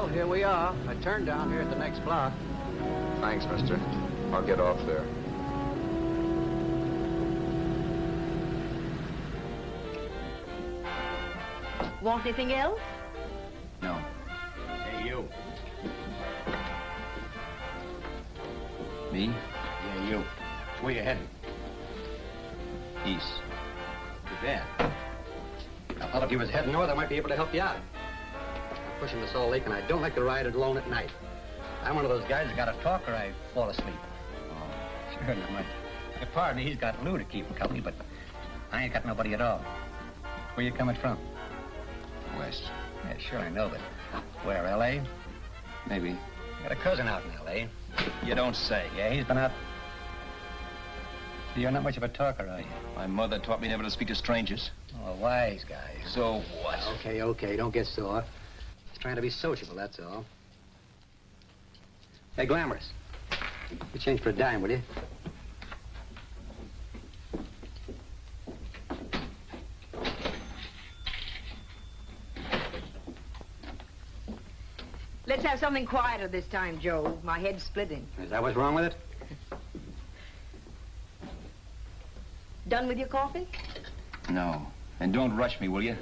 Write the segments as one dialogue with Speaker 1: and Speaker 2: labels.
Speaker 1: Well, here we are. I turned down here at the next block.
Speaker 2: Thanks, mister. I'll get off there.
Speaker 3: Want anything else?
Speaker 2: No.
Speaker 4: Hey, you.
Speaker 2: Me?
Speaker 4: Yeah, you. Where you heading?
Speaker 2: East.
Speaker 4: Too bad. I thought if you was heading north, I might be able to help you out. I'm pushing the Salt Lake, and I don't like to ride it alone at night. I'm one of those guys that got to talk or I fall asleep. Oh, sure, not much. Your partner, he's got Lou to keep him company, but I ain't got nobody at all. Where you coming from?
Speaker 2: West.
Speaker 4: Yeah, sure, I know, but where, L.A.?
Speaker 2: Maybe.
Speaker 4: I got a cousin out in L.A.
Speaker 2: You don't say.
Speaker 4: Yeah, he's been out. You're not much of a talker, are you?
Speaker 2: My mother taught me never to speak to strangers.
Speaker 4: Oh, a wise guy.
Speaker 2: So what?
Speaker 4: Okay, don't get sore. Just trying to be sociable, that's all. Hey, Glamorous. You change for a dime, will you?
Speaker 3: Let's have something quieter this time, Joe. My head's splitting.
Speaker 4: Is that what's wrong with it?
Speaker 3: Done with your coffee?
Speaker 2: No. And don't rush me, will you?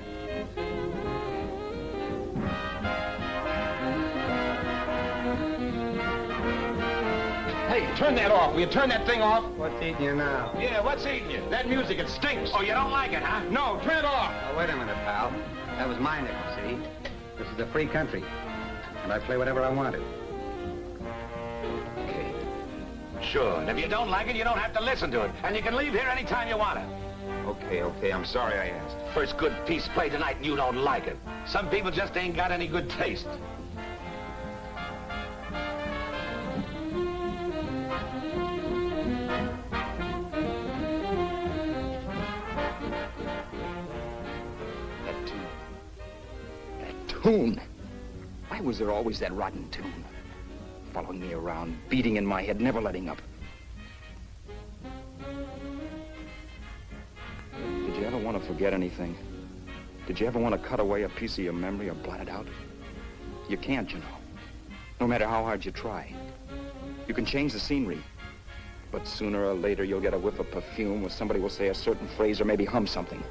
Speaker 5: Hey, turn that off. Will you turn that thing off?
Speaker 4: What's eating you now?
Speaker 5: Yeah, what's eating you? That music, it stinks.
Speaker 4: Oh, you don't like it, huh?
Speaker 5: No, turn it off.
Speaker 4: Oh, wait a minute, pal. That was my nickel, see? This is a free country. And I play whatever I want to.
Speaker 5: Okay. Sure, and if you don't like it, you don't have to listen to it. And you can leave here anytime you want to.
Speaker 2: Okay. I'm sorry I asked.
Speaker 5: First good piece played tonight and you don't like it. Some people just ain't got any good taste.
Speaker 2: Tune. Why was there always that rotten tune? Following me around, beating in my head, never letting up. Did you ever want to forget anything? Did you ever want to cut away a piece of your memory or blot it out? You can't, you know. No matter how hard you try. You can change the scenery. But sooner or later, you'll get a whiff of perfume or somebody will say a certain phrase or maybe hum something.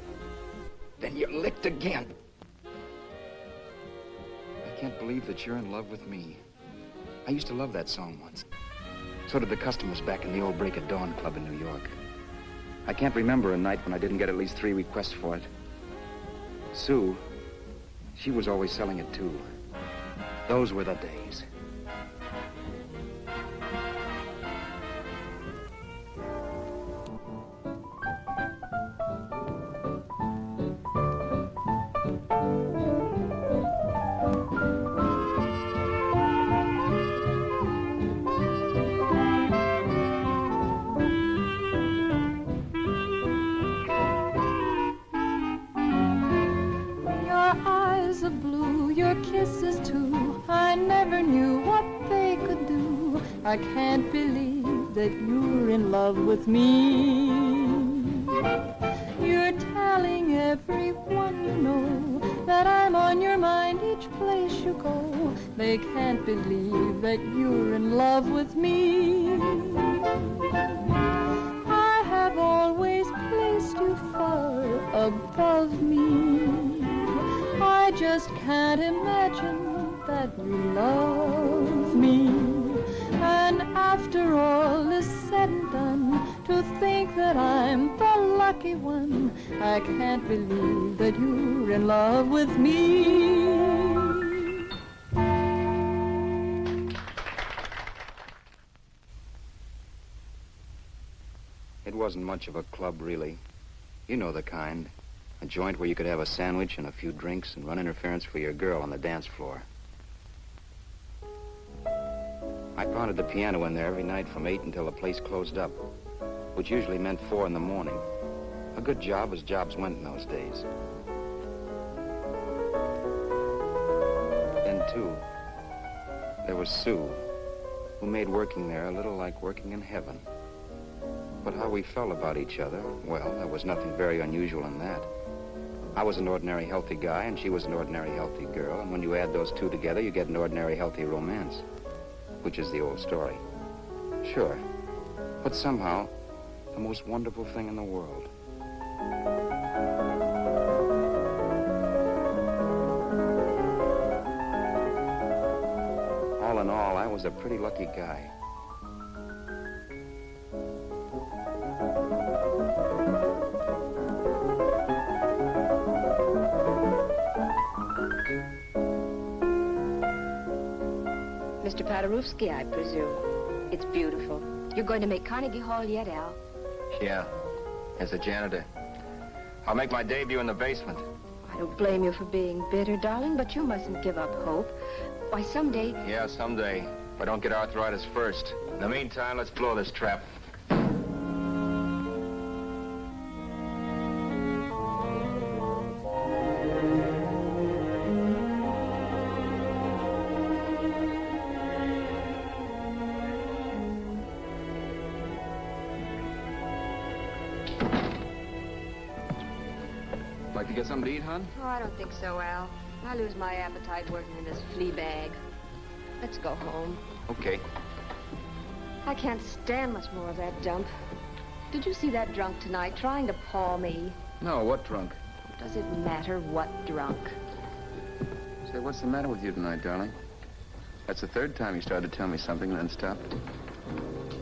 Speaker 2: Then you're licked again. I can't believe that you're in love with me. I used to love that song once. So did the customers back in the old Break of Dawn club in New York. I can't remember a night when I didn't get at least 3 requests for it. Sue, she was always selling it too. Those were the days.
Speaker 6: I can't believe that you're in love with me. You're telling everyone you know that I'm on your mind each place you go. They can't believe that you're in love with me. I have always placed you far above me. I just can't imagine that you love me. And after all is said and done, to think that I'm the lucky one, I can't believe that you're in love with me.
Speaker 2: It wasn't much of a club, really. You know the kind. A joint where you could have a sandwich and a few drinks and run interference for your girl on the dance floor. I pounded the piano in there every night from 8 until the place closed up, which usually meant 4 in the morning. A good job as jobs went in those days. Then, too, there was Sue, who made working there a little like working in heaven. But how we felt about each other, well, there was nothing very unusual in that. I was an ordinary healthy guy, and she was an ordinary healthy girl, and when you add those two together, you get an ordinary healthy romance, which is the old story. Sure, but somehow, the most wonderful thing in the world. All in all, I was a pretty lucky guy.
Speaker 3: Mr. Paderewski, I presume. It's beautiful. You're going to make Carnegie Hall yet, Al?
Speaker 2: Yeah, as a janitor. I'll make my debut in the basement.
Speaker 3: I don't blame you for being bitter, darling, but you mustn't give up hope. Why, someday...
Speaker 2: Yeah, someday. If I don't get arthritis first. In the meantime, let's blow this trap. Like to get something to eat, hon?
Speaker 3: Oh, I don't think so, Al. I lose my appetite working in this flea bag. Let's go home.
Speaker 2: Okay.
Speaker 3: I can't stand much more of that dump. Did you see that drunk tonight trying to paw me?
Speaker 2: No, what drunk?
Speaker 3: Does it matter what drunk?
Speaker 2: Say, what's the matter with you tonight, darling? That's the third time you started to tell me something and then stopped.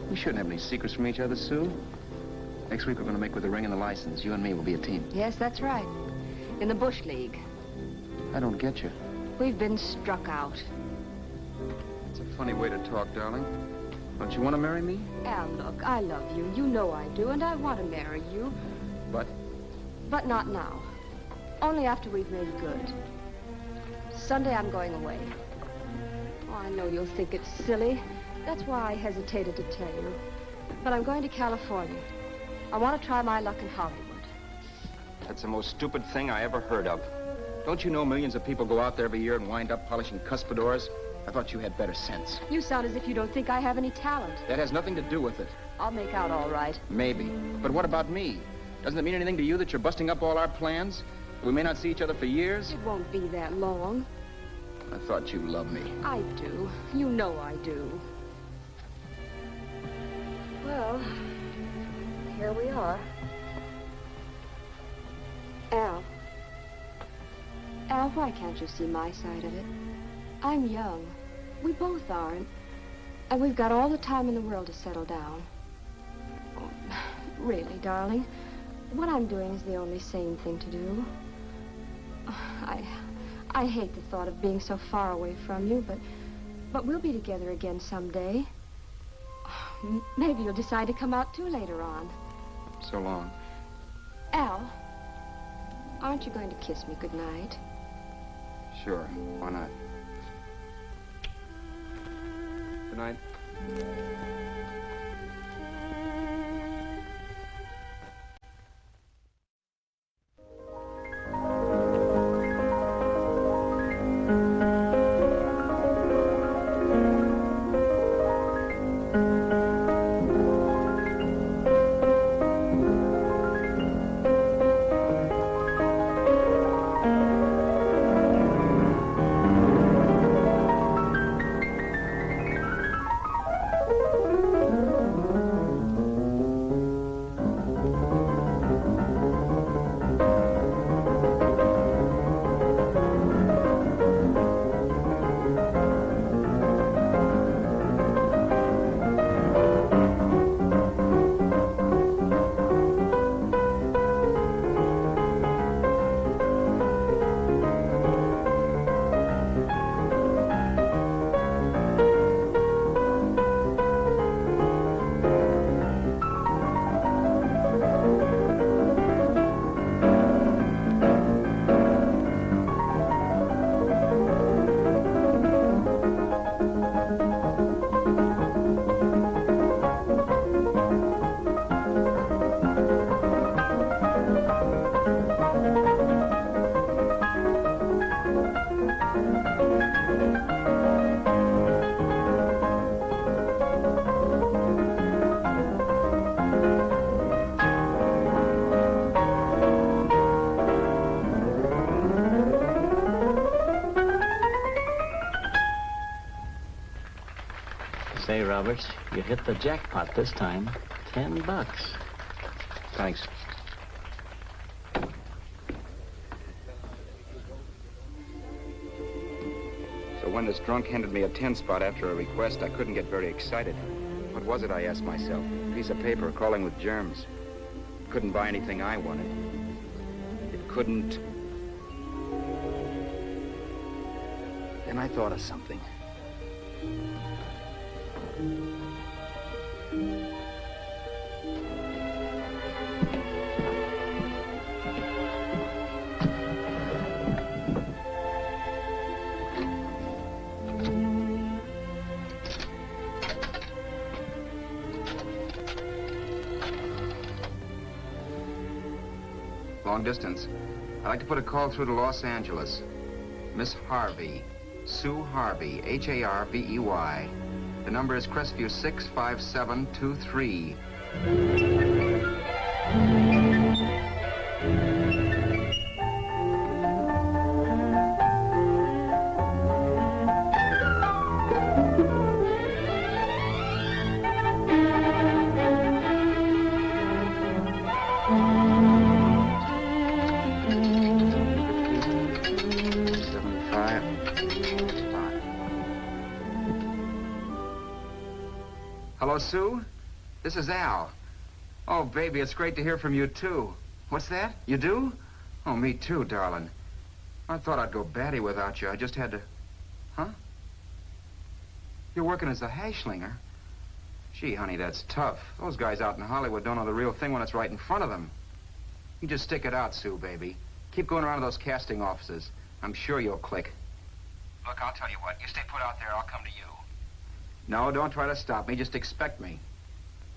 Speaker 2: We shouldn't have any secrets from each other, Sue. Next week, we're going to make with the ring and the license. You and me will be a team.
Speaker 3: Yes, that's right. In the Bush League.
Speaker 2: I don't get you.
Speaker 3: We've been struck out.
Speaker 2: It's a funny way to talk, darling. Don't you want to marry me?
Speaker 3: Al, look, I love you. You know I do, and I want to marry you.
Speaker 2: But?
Speaker 3: But not now. Only after we've made good. Sunday, I'm going away. Oh, I know you'll think it's silly. That's why I hesitated to tell you. But I'm going to California. I want to try my luck in Hollywood.
Speaker 2: That's the most stupid thing I ever heard of. Don't you know millions of people go out there every year and wind up polishing cuspidors? I thought you had better sense.
Speaker 3: You sound as if you don't think I have any talent.
Speaker 2: That has nothing to do with it.
Speaker 3: I'll make out all right.
Speaker 2: Maybe. But what about me? Doesn't it mean anything to you that you're busting up all our plans? We may not see each other for years?
Speaker 3: It won't be that long.
Speaker 2: I thought you loved me.
Speaker 3: I do. You know I do. Well, here we are. Al. Al, why can't you see my side of it? I'm young. We both are, and we've got all the time in the world to settle down. Oh, really, darling, what I'm doing is the only sane thing to do. I hate the thought of being so far away from you, but we'll be together again someday. Maybe you'll decide to come out too later on.
Speaker 2: So long.
Speaker 3: Al, aren't you going to kiss me goodnight?
Speaker 2: Sure, why not? Good night.
Speaker 7: Roberts. You hit the jackpot this time. $10.
Speaker 2: Thanks. So when this drunk handed me a 10 spot after a request, I couldn't get very excited. What was it, I asked myself? A piece of paper crawling with germs. It couldn't buy anything I wanted. It couldn't... Then I thought of something.
Speaker 8: Long distance. I'd like to put a call through to Los Angeles. Miss Harvey. Sue Harvey, Harvey. The number is Crestview 65723. Hello, Sue? This is Al. Oh, baby, it's great to hear from you, too. What's that? You do? Oh, me too, darling. I thought I'd go batty without you. I just had to... Huh? You're working as a hashlinger? Gee, honey, that's tough. Those guys out in Hollywood don't know the real thing when it's right in front of them. You just stick it out, Sue, baby. Keep going around to those casting offices. I'm sure you'll click. Look, I'll tell you what. You stay put out there, I'll come to you. No, don't try to stop me. Just expect me.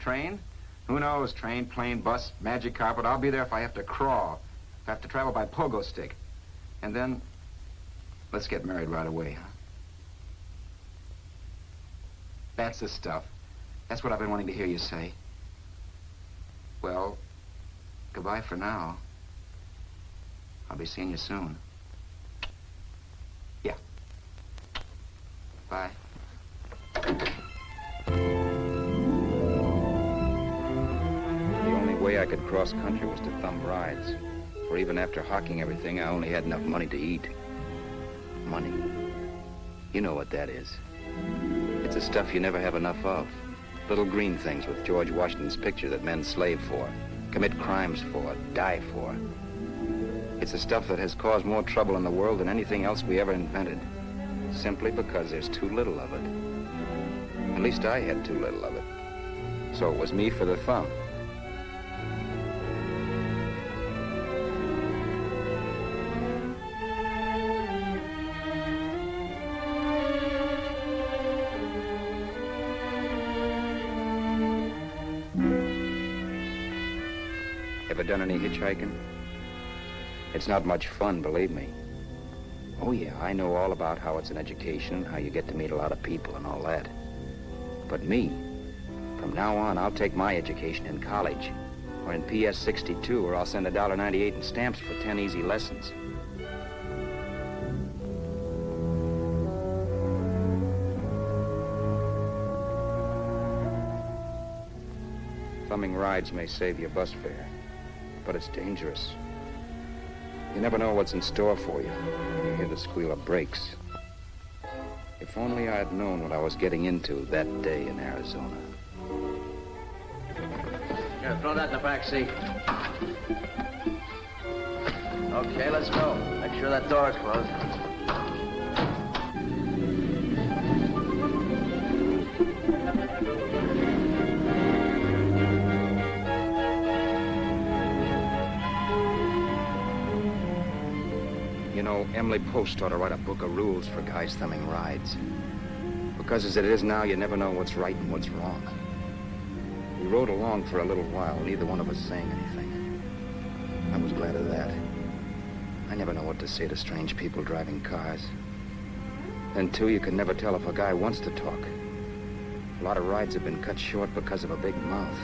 Speaker 8: Train? Who knows? Train, plane, bus, magic carpet. I'll be there if I have to crawl. If I have to travel by pogo stick. And then, let's get married right away, huh? That's the stuff. That's what I've been wanting to hear you say. Well, goodbye for now. I'll be seeing you soon. Yeah. Bye.
Speaker 2: The only way I could cross country was to thumb rides. For even after hawking everything, I only had enough money to eat. Money. You know what that is. It's the stuff you never have enough of. Little green things with George Washington's picture that men slave for, commit crimes for, die for. It's the stuff that has caused more trouble in the world than anything else we ever invented. Simply because there's too little of it. At least I had too little of it. So it was me for the thumb. Ever done any hitchhiking? It's not much fun, believe me. Oh, yeah, I know all about how it's an education, how you get to meet a lot of people and all that. But me, from now on, I'll take my education in college, or in PS 62, or I'll send $1.98 in stamps for 10 easy lessons. Thumbing rides may save your bus fare, but it's dangerous. You never know what's in store for you when you hear the squeal of brakes. If only I had known what I was getting into that day in Arizona.
Speaker 4: Here, throw that in the back seat. Okay, let's go. Make sure that door's closed.
Speaker 2: You know, Emily Post ought to write a book of rules for guys thumbing rides. Because as it is now, you never know what's right and what's wrong. We rode along for a little while, neither one of us saying anything. I was glad of that. I never know what to say to strange people driving cars. And too, you can never tell if a guy wants to talk. A lot of rides have been cut short because of a big mouth.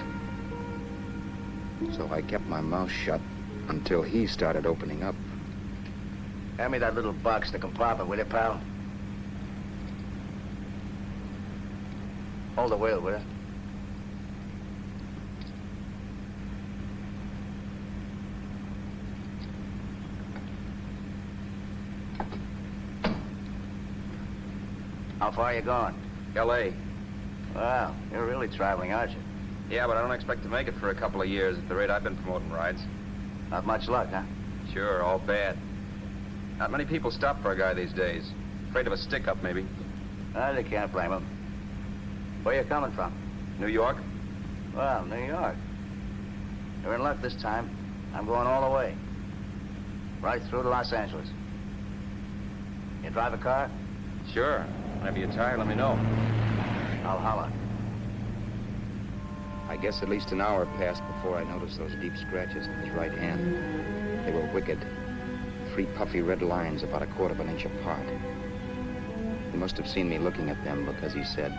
Speaker 2: So I kept my mouth shut until he started opening up.
Speaker 4: Hand me that little box, the compartment, will you, pal? Hold the wheel, will you? How far are you going?
Speaker 8: L.A.
Speaker 4: Well, you're really traveling, aren't you?
Speaker 8: Yeah, but I don't expect to make it for a couple of years at the rate I've been promoting rides.
Speaker 4: Not much luck, huh?
Speaker 8: Sure, all bad. Not many people stop for a guy these days. Afraid of a stick-up, maybe.
Speaker 4: Well, you can't blame them. Where you coming from?
Speaker 8: New York?
Speaker 4: Well, New York. You're in luck this time. I'm going all the way. Right through to Los Angeles. You drive a car?
Speaker 8: Sure. Whenever you're tired, let me know.
Speaker 4: I'll holler.
Speaker 2: I guess at least an hour passed before I noticed those deep scratches in his right hand. They were wicked. 3 puffy red lines about 1/4 inch apart. He must have seen me looking at them because he said,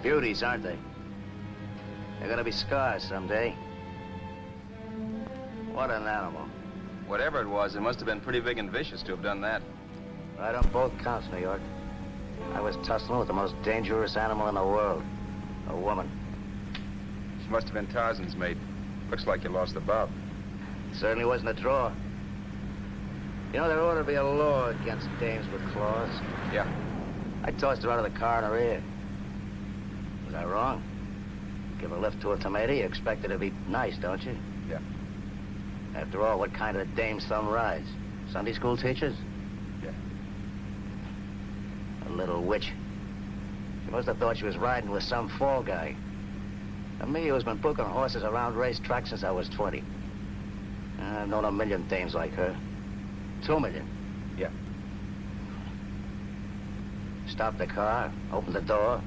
Speaker 4: Beauties, aren't they? They're gonna be scars someday. What an animal.
Speaker 8: Whatever it was, it must have been pretty big and vicious to have done that.
Speaker 4: Right on both counts, New York. I was tussling with the most dangerous animal in the world. A woman.
Speaker 8: She must have been Tarzan's mate. Looks like you lost the bob.
Speaker 4: Certainly wasn't a draw. You know, there ought to be a law against dames with claws.
Speaker 8: Yeah.
Speaker 4: I tossed her out of the car in her ear. Was I wrong? Give a lift to a tomato, you expect her to be nice, don't you?
Speaker 8: Yeah.
Speaker 4: After all, what kind of dames some rides? Sunday school teachers?
Speaker 8: Yeah.
Speaker 4: A little witch. She must have thought she was riding with some fall guy. And me, who's been booking horses around racetracks since I was 20. I've known a million dames like her. 2 million.
Speaker 8: Yeah.
Speaker 4: Stopped the car, opened the door.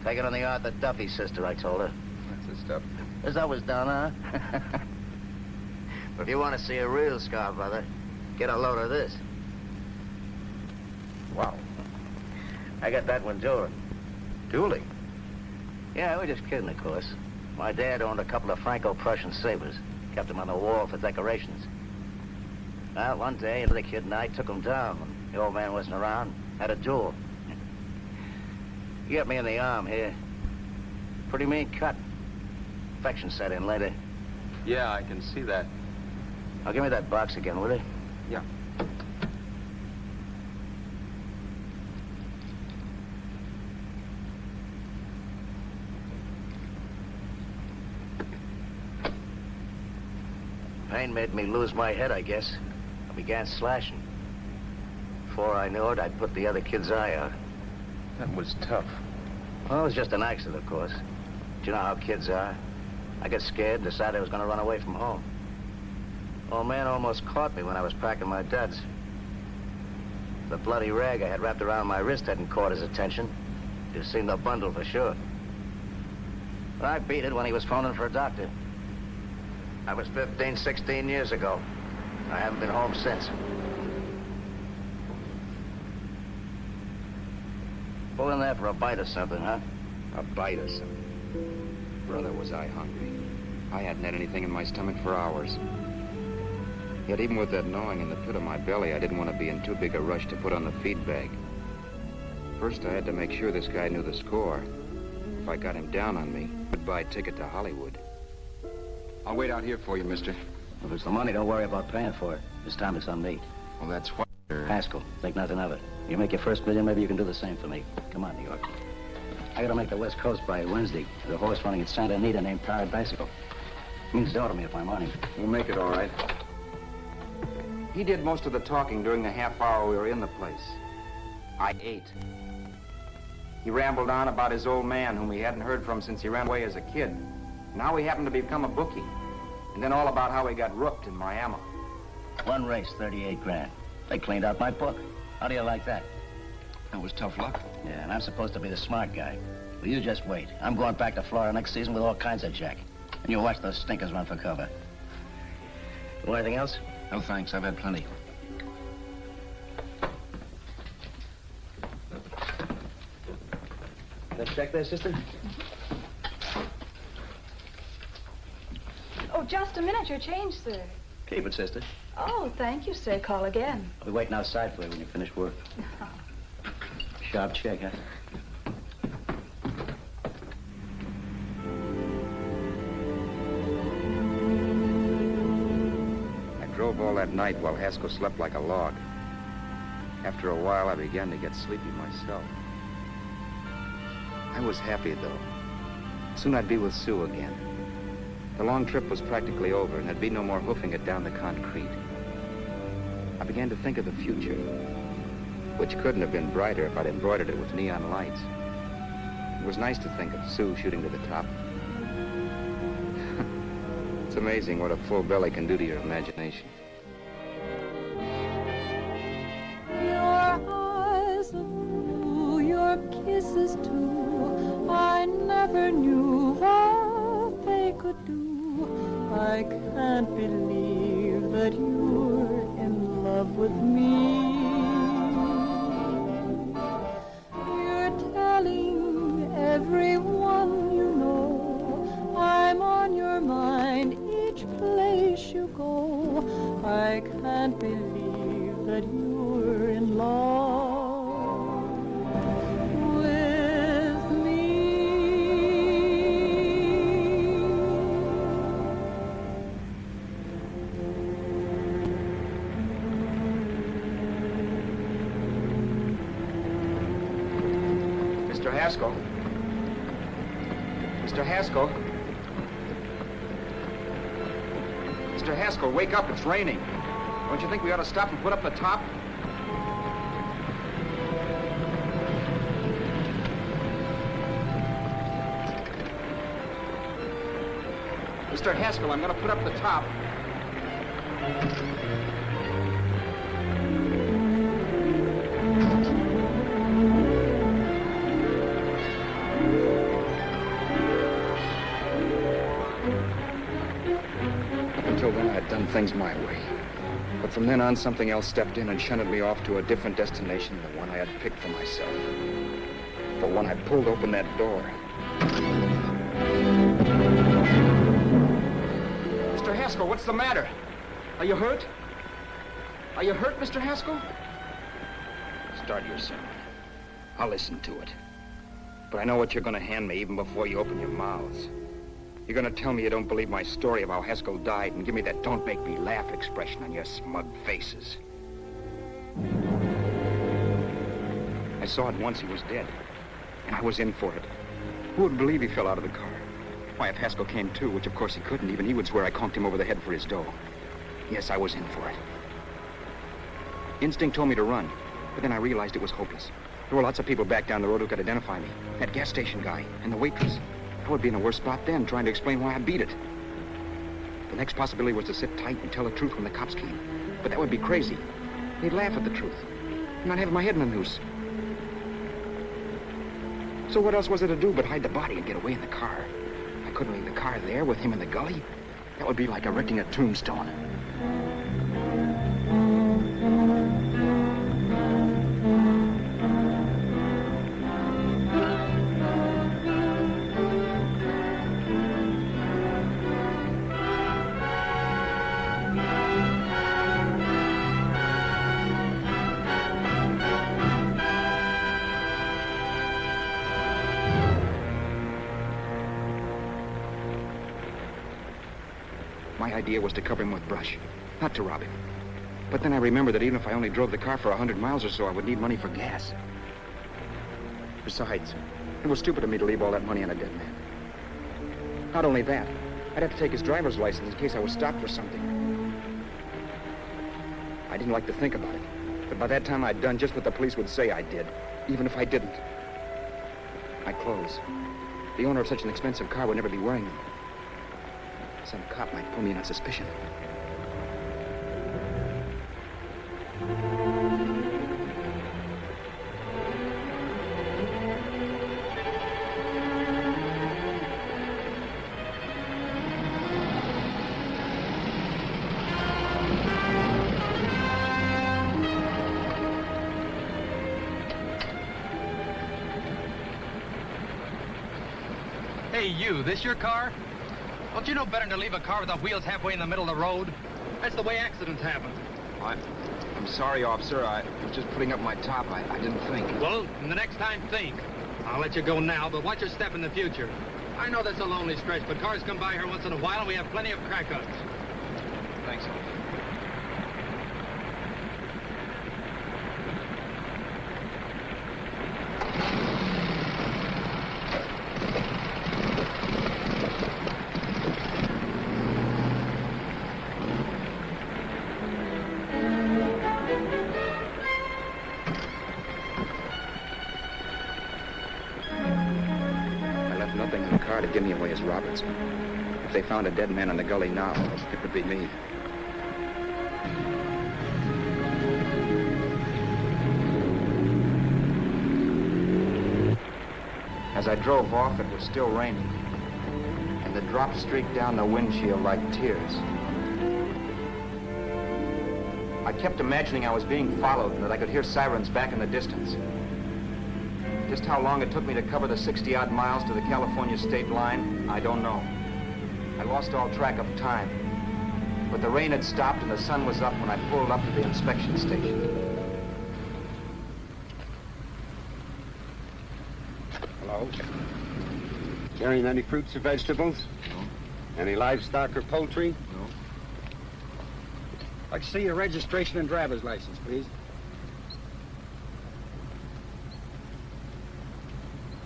Speaker 4: Take it on the Arthur Duffy sister, I told her.
Speaker 8: That's the stuff.
Speaker 4: As I was done, huh? But if you want to see a real scar, brother, get a load of this.
Speaker 8: Wow.
Speaker 4: I got that one dueling.
Speaker 8: Dueling?
Speaker 4: Yeah, we're just kidding, of course. My dad owned a couple of Franco-Prussian sabers. Kept them on the wall for decorations. Well, one day, the kid and I took them down when the old man wasn't around. Had a duel. He got me in the arm here. Pretty mean cut. Infection set in later.
Speaker 8: Yeah, I can see that.
Speaker 4: Now, give me that box again, will you?
Speaker 8: Yeah.
Speaker 4: Pain made me lose my head, I guess. I began slashing. Before I knew it, I'd put the other kid's eye out.
Speaker 8: That was tough.
Speaker 4: Well, it was just an accident, of course. But you know how kids are. I got scared, decided I was going to run away from home. Old man almost caught me when I was packing my duds. The bloody rag I had wrapped around my wrist hadn't caught his attention. You'd seen the bundle for sure. But I beat it when he was phoning for a doctor. That was 15, 16 years ago. I haven't been home since. Pull in there for a bite or something, huh?
Speaker 2: a bite or something. Brother, was I hungry. I hadn't had anything in my stomach for hours. Yet even with that gnawing in the pit of my belly, I didn't want to be in too big a rush to put on the feed bag. First, I had to make sure this guy knew the score. If I got him down on me, goodbye ticket to Hollywood. I'll wait out here for you, mister.
Speaker 4: If it's the money, don't worry about paying for it. This time it's on me.
Speaker 2: Well, that's what...
Speaker 4: Haskell, think nothing of it. You make your first million, maybe you can do the same for me. Come on, New York. I gotta make the West Coast by Wednesday. There's a horse running at Santa Anita named Bicycle. Means dough to me if I'm on him.
Speaker 2: We'll make it all right. He did most of the talking during the half hour we were in the place. I ate. He rambled on about his old man, whom he hadn't heard from since he ran away as a kid. Now he happened to become a bookie. And then all about how he got rooked in Miami.
Speaker 4: One race, 38 grand. They cleaned out my book. How do you like that?
Speaker 2: That was tough luck.
Speaker 4: Yeah, and I'm supposed to be the smart guy. Well, you just wait. I'm going back to Florida next season with all kinds of jack. And you watch those stinkers run for cover. Want anything else?
Speaker 2: No, thanks. I've had plenty.
Speaker 4: That check there, sister?
Speaker 9: Oh, just a minute. Your change, sir.
Speaker 4: Keep it, sister.
Speaker 9: Oh, thank you, sir. Call again.
Speaker 4: I'll be waiting outside for you when you finish work. Sharp check, huh?
Speaker 2: drove all that night while Haskell slept like a log. After a while, I began to get sleepy myself. I was happy, though. Soon I'd be with Sue again. The long trip was practically over, and there'd be no more hoofing it down the concrete. I began to think of the future, which couldn't have been brighter if I'd embroidered it with neon lights. It was nice to think of Sue shooting to the top. It's amazing what a full belly can do to your imagination.
Speaker 6: Your eyes of blue, your kisses too, I never knew what they could do. I can't believe that you're in love with me. You're telling everyone you know I'm on your mind each place you go. I can't believe that you're in love with me.
Speaker 2: Mr. Haskell. Mr. Haskell. Mr. Haskell, wake up. It's raining. Don't you think we ought to stop and put up the top? Mr. Haskell, I'm going to put up the top. Until then, I had done things my way. But from then on, something else stepped in and shunted me off to a different destination than the one I had picked for myself. But when I pulled open that door... Mr. Haskell, what's the matter? Are you hurt? Are you hurt, Mr. Haskell? Start your sermon. I'll listen to it. But I know what you're going to hand me even before you open your mouths. You're going to tell me you don't believe my story of how Haskell died and give me that don't make me laugh expression on your smug faces. I saw at once he was dead, and I was in for it. Who would believe he fell out of the car? Why, if Haskell came too, which of course he couldn't, even he would swear I conked him over the head for his dough. Yes, I was in for it. Instinct told me to run, but then I realized it was hopeless. There were lots of people back down the road who could identify me. That gas station guy and the waitress. I would be in a worse spot then, trying to explain why I beat it. The next possibility was to sit tight and tell the truth when the cops came. But that would be crazy. They'd laugh at the truth. I'm not having my head in a noose. So what else was there to do but hide the body and get away in the car? I couldn't leave the car there with him in the gully. That would be like erecting a tombstone. My idea was to cover him with brush, not to rob him. But then I remembered that even if I only drove the car for 100 miles or so, I would need money for gas. Besides, it was stupid of me to leave all that money on a dead man. Not only that, I'd have to take his driver's license in case I was stopped for something. I didn't like to think about it, but by that time I'd done just what the police would say I did, even if I didn't. My clothes. The owner of such an expensive car would never be wearing them. Some cop might pull me in on suspicion.
Speaker 4: Hey, you, this your car? Don't you know better than to leave a car with the wheels halfway in the middle of the road? That's the way accidents happen.
Speaker 2: I'm sorry, officer. I was just putting up my top. I didn't think.
Speaker 4: Well, the next time, think. I'll let you go now, but watch your step in the future. I know that's a lonely stretch, but cars come by here once in a while, and we have plenty of crack-ups.
Speaker 2: Thanks, officer. to give me away as Roberts. If they found a dead man in the gully now, it would be me. As I drove off, it was still raining, and the drops streaked down the windshield like tears. I kept imagining I was being followed and that I could hear sirens back in the distance. Just how long it took me to cover the 60-odd miles to the California state line, I don't know. I lost all track of time. But the rain had stopped and the sun was up when I pulled up to the inspection station.
Speaker 10: Hello? Carrying any fruits or vegetables? No. Any livestock or poultry?
Speaker 2: No.
Speaker 10: I'd like to see your registration and driver's license, please.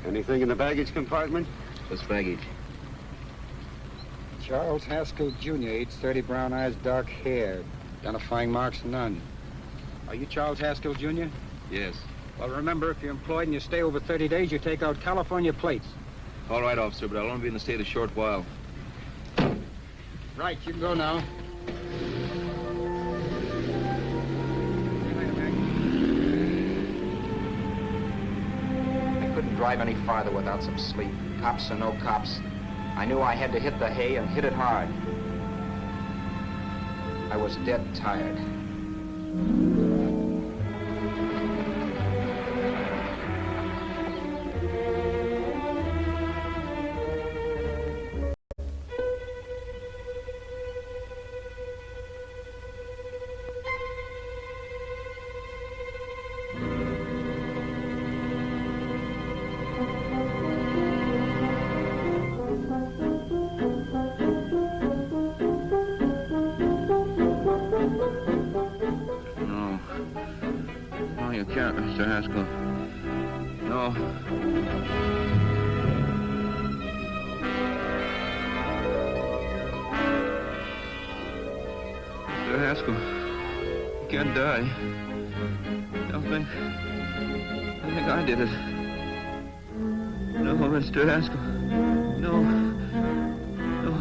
Speaker 10: Anything in the baggage compartment?
Speaker 2: Just baggage.
Speaker 10: Charles Haskell, Jr., age 30, brown eyes, dark hair. Identifying marks, none. Are you Charles Haskell, Jr.?
Speaker 11: Yes.
Speaker 10: Well, remember, if you're employed and you stay over 30 days, you take out California plates.
Speaker 11: All right, officer, but I'll only be in the state a short while.
Speaker 10: Right, you can go now.
Speaker 2: I couldn't drive any farther without some sleep. Cops or no cops, I knew I had to hit the hay and hit it hard. I was dead tired.
Speaker 11: Mr. Haskell. No. Mr. Haskell, you can't die. I think I did it. No, Mr. Haskell. No. No.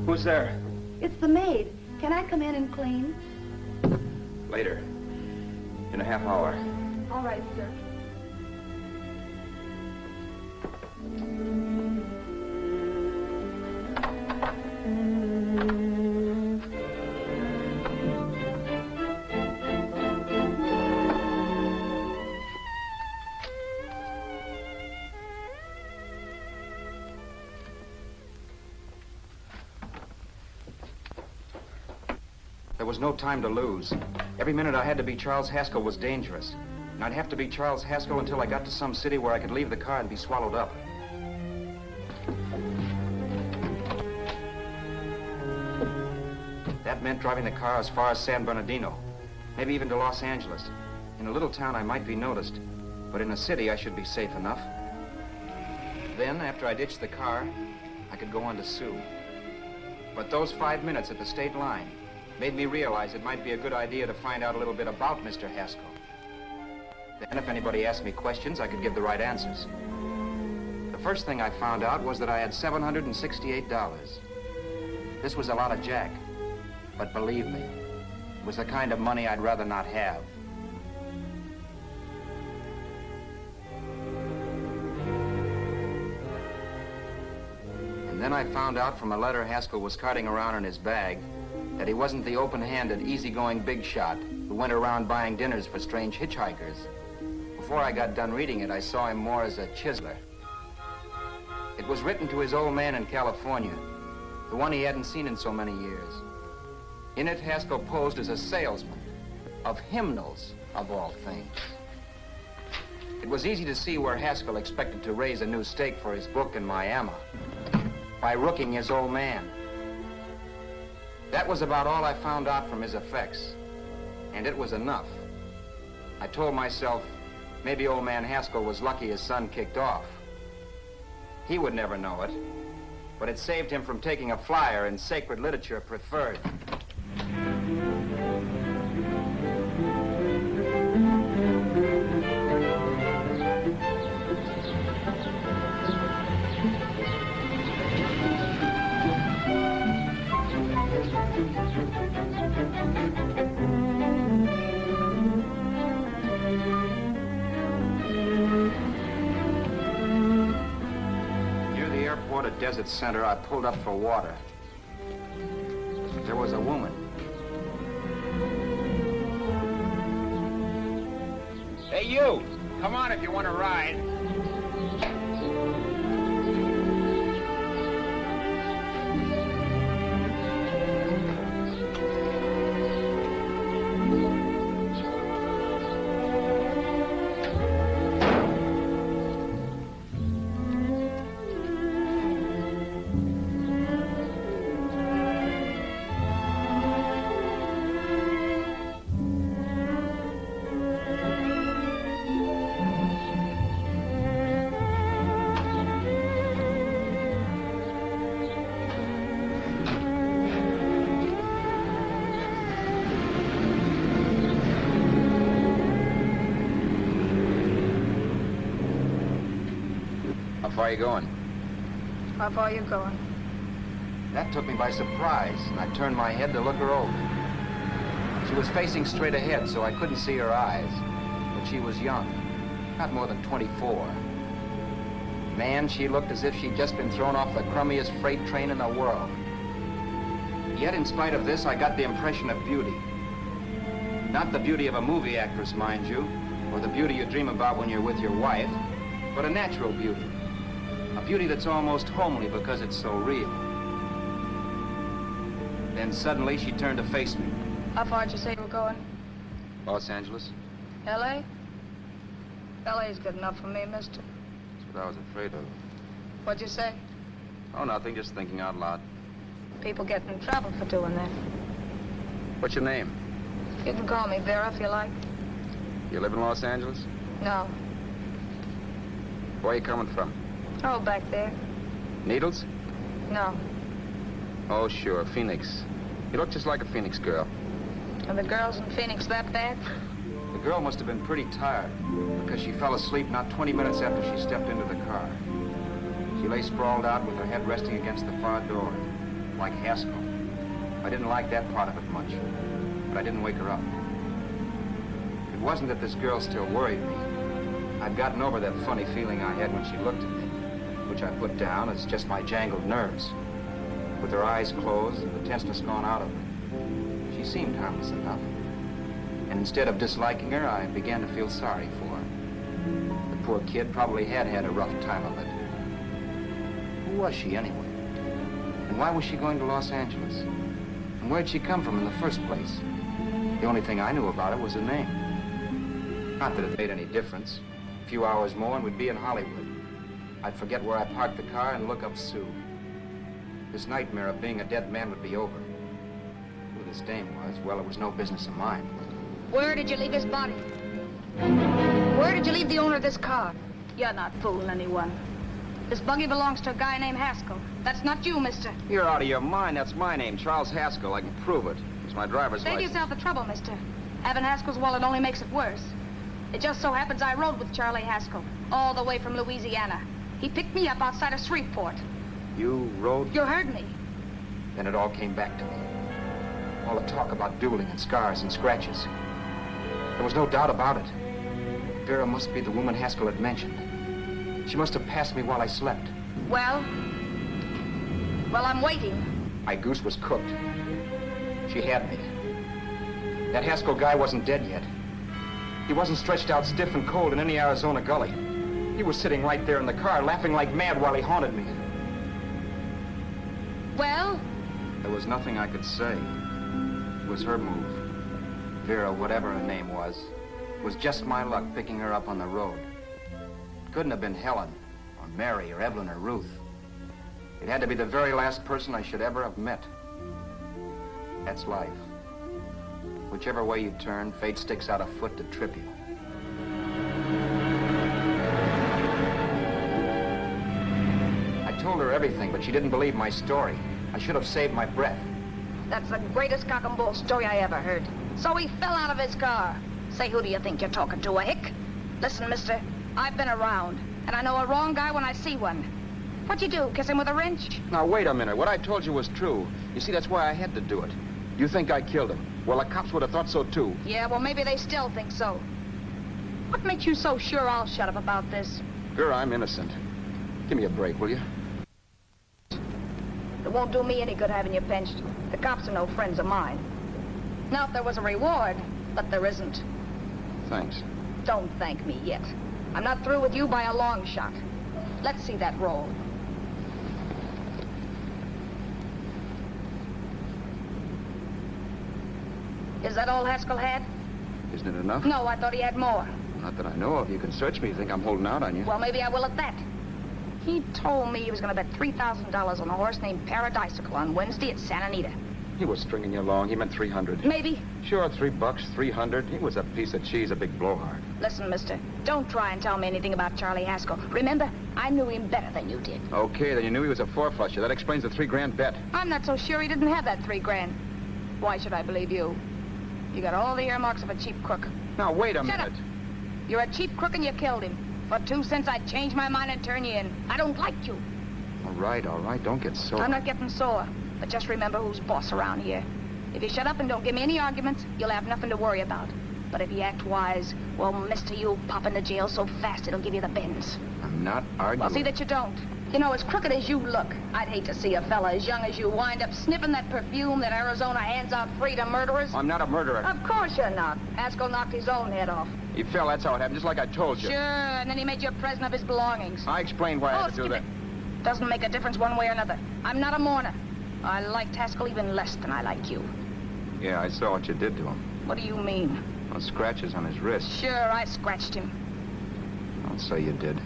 Speaker 11: Who's there?
Speaker 9: It's the maid. Can I come in and clean?
Speaker 2: Later. In a half hour.
Speaker 9: All right, sir.
Speaker 2: There was no time to lose. Every minute I had to be Charles Haskell was dangerous. And I'd have to be Charles Haskell until I got to some city where I could leave the car and be swallowed up. That meant driving the car as far as San Bernardino, maybe even to Los Angeles. In a little town I might be noticed, but in a city I should be safe enough. Then, after I ditched the car, I could go on to Sue. But those 5 minutes at the state line made me realize it might be a good idea to find out a little bit about Mr. Haskell. Then if anybody asked me questions, I could give the right answers. The first thing I found out was that I had $768. This was a lot of jack, but believe me, it was the kind of money I'd rather not have. And then I found out from a letter Haskell was carting around in his bag that he wasn't the open-handed, easygoing big shot who went around buying dinners for strange hitchhikers. Before I got done reading it, I saw him more as a chiseler. It was written to his old man in California, the one he hadn't seen in so many years. In it, Haskell posed as a salesman of hymnals, of all things. It was easy to see where Haskell expected to raise a new stake for his book in Miami by rooking his old man. That was about all I found out from his effects, and it was enough. I told myself, maybe old man Haskell was lucky his son kicked off. He would never know it, but it saved him from taking a flyer in sacred literature preferred. At Desert Center, I pulled up for water. There was a woman.
Speaker 10: Hey, you! Come on if you want to ride.
Speaker 8: How far are you going?
Speaker 9: How far are you going?
Speaker 2: That took me by surprise, and I turned my head to look her over. She was facing straight ahead, so I couldn't see her eyes. But she was young, not more than 24. Man, she looked as if she'd just been thrown off the crummiest freight train in the world. Yet, in spite of this, I got the impression of beauty. Not the beauty of a movie actress, mind you, or the beauty you dream about when you're with your wife, but a natural beauty. A beauty that's almost homely because it's so real. Then suddenly she turned to face me.
Speaker 9: How far did you say you were going?
Speaker 8: Los Angeles?
Speaker 9: L.A.? L.A.'s good enough for me, mister.
Speaker 8: That's what I was afraid of.
Speaker 9: What'd you say?
Speaker 8: Oh, nothing, just thinking out loud.
Speaker 9: People get in trouble for doing that.
Speaker 8: What's your name?
Speaker 9: You can call me Vera if you like.
Speaker 8: You live in Los Angeles?
Speaker 9: No.
Speaker 8: Where are you coming from?
Speaker 9: Oh, back there.
Speaker 8: Needles?
Speaker 9: No.
Speaker 8: Oh, sure, Phoenix. You look just like a Phoenix girl.
Speaker 9: Are the girls in Phoenix that bad?
Speaker 2: The girl must have been pretty tired, because she fell asleep not 20 minutes after she stepped into the car. She lay sprawled out with her head resting against the far door, like Haskell. I didn't like that part of it much, but I didn't wake her up. It wasn't that this girl still worried me. I'd gotten over that funny feeling I had when she looked at me, which I put down as just my jangled nerves. With her eyes closed and the tenseness gone out of her, she seemed harmless enough. And instead of disliking her, I began to feel sorry for her. The poor kid probably had had a rough time of it. Who was she anyway? And why was she going to Los Angeles? And where'd she come from in the first place? The only thing I knew about her was her name. Not that it made any difference. A few hours more and we'd be in Hollywood. I'd forget where I parked the car and look up Sue. This nightmare of being a dead man would be over. Who this dame was, well, it was no business of mine.
Speaker 9: Where did you leave his body? Where did you leave the owner of this car? You're not fooling anyone. This buggy belongs to a guy named Haskell. That's not you, mister.
Speaker 8: You're out of your mind. That's my name, Charles Haskell. I can prove it. It's my driver's
Speaker 9: Save
Speaker 8: license.
Speaker 9: yourself the trouble, mister. Having Haskell's wallet only makes it worse. It just so happens I rode with Charlie Haskell, all the way from Louisiana. He picked me up outside of Shreveport.
Speaker 2: You rode?
Speaker 9: You heard me.
Speaker 2: Then it all came back to me. All the talk about dueling and scars and scratches. There was no doubt about it. Vera must be the woman Haskell had mentioned. She must have passed me while I slept.
Speaker 9: Well, I'm waiting.
Speaker 2: My goose was cooked. She had me. That Haskell guy wasn't dead yet. He wasn't stretched out stiff and cold in any Arizona gully. He was sitting right there in the car, laughing like mad while he haunted me.
Speaker 9: Well?
Speaker 2: There was nothing I could say. It was her move. Vera, whatever her name was just my luck picking her up on the road. It couldn't have been Helen, or Mary, or Evelyn, or Ruth. It had to be the very last person I should ever have met. That's life. Whichever way you turn, fate sticks out a foot to trip you. I told her everything, but she didn't believe my story. I should have saved my breath.
Speaker 9: That's the greatest cock and bull story I ever heard. So he fell out of his car. Say, who do you think you're talking to, a hick? Listen, mister, I've been around, and I know a wrong guy when I see one. What'd you do, kiss him with a wrench?
Speaker 2: Now, wait a minute. What I told you was true. You see, that's why I had to do it. You think I killed him. Well, the cops would have thought so, too.
Speaker 9: Yeah, well, maybe they still think so. What makes you so sure I'll shut up about this?
Speaker 2: Girl, I'm innocent. Give me a break, will you?
Speaker 9: It won't do me any good having you pinched. The cops are no friends of mine. Now, if there was a reward, but there isn't.
Speaker 2: Thanks.
Speaker 9: Don't thank me yet. I'm not through with you by a long shot. Let's see that roll. Is that all Haskell had?
Speaker 2: Isn't it enough?
Speaker 9: No, I thought he had more.
Speaker 2: Not that I know of. You can search me. You think I'm holding out on you?
Speaker 9: Well, maybe I will at that. He told me he was going to bet $3,000 on a horse named Paradisical on Wednesday at Santa Anita.
Speaker 2: He was stringing you along. He meant 300.
Speaker 9: Maybe.
Speaker 2: Sure, $3, 300. He was a piece of cheese, a big blowhard.
Speaker 9: Listen, mister, don't try and tell me anything about Charlie Haskell. Remember, I knew him better than you did.
Speaker 2: Okay, then you knew he was a four-flusher. That explains the $3,000 bet.
Speaker 9: I'm not so sure he didn't have that $3,000. Why should I believe you? You got all the earmarks of a cheap crook.
Speaker 2: Now, wait a
Speaker 9: Shut
Speaker 2: minute.
Speaker 9: up. You're a cheap crook and you killed him. For 2 cents, I'd change my mind and turn you in. I don't like you.
Speaker 2: All right. Don't get sore.
Speaker 9: I'm not getting sore. But just remember who's boss around here. If you shut up and don't give me any arguments, you'll have nothing to worry about. But if you act wise, well, mister, you'll pop into jail so fast it'll give you the bends.
Speaker 2: I'm not arguing.
Speaker 9: Well, see that you don't. You know, as crooked as you look, I'd hate to see a fella as young as you wind up sniffing that perfume that Arizona hands out free to murderers.
Speaker 2: I'm not a murderer.
Speaker 9: Of course you're not. Haskell knocked his own head off.
Speaker 2: He fell, that's how it happened, just like I told you.
Speaker 9: Sure, and then he made you a present of his belongings.
Speaker 2: I explained why I had to do that.
Speaker 9: Doesn't make a difference one way or another. I'm not a mourner. I liked Haskell even less than I like you.
Speaker 2: Yeah, I saw what you did to him.
Speaker 9: What do you mean?
Speaker 2: Well, scratches on his wrist.
Speaker 9: Sure, I scratched him.
Speaker 2: Don't say you did.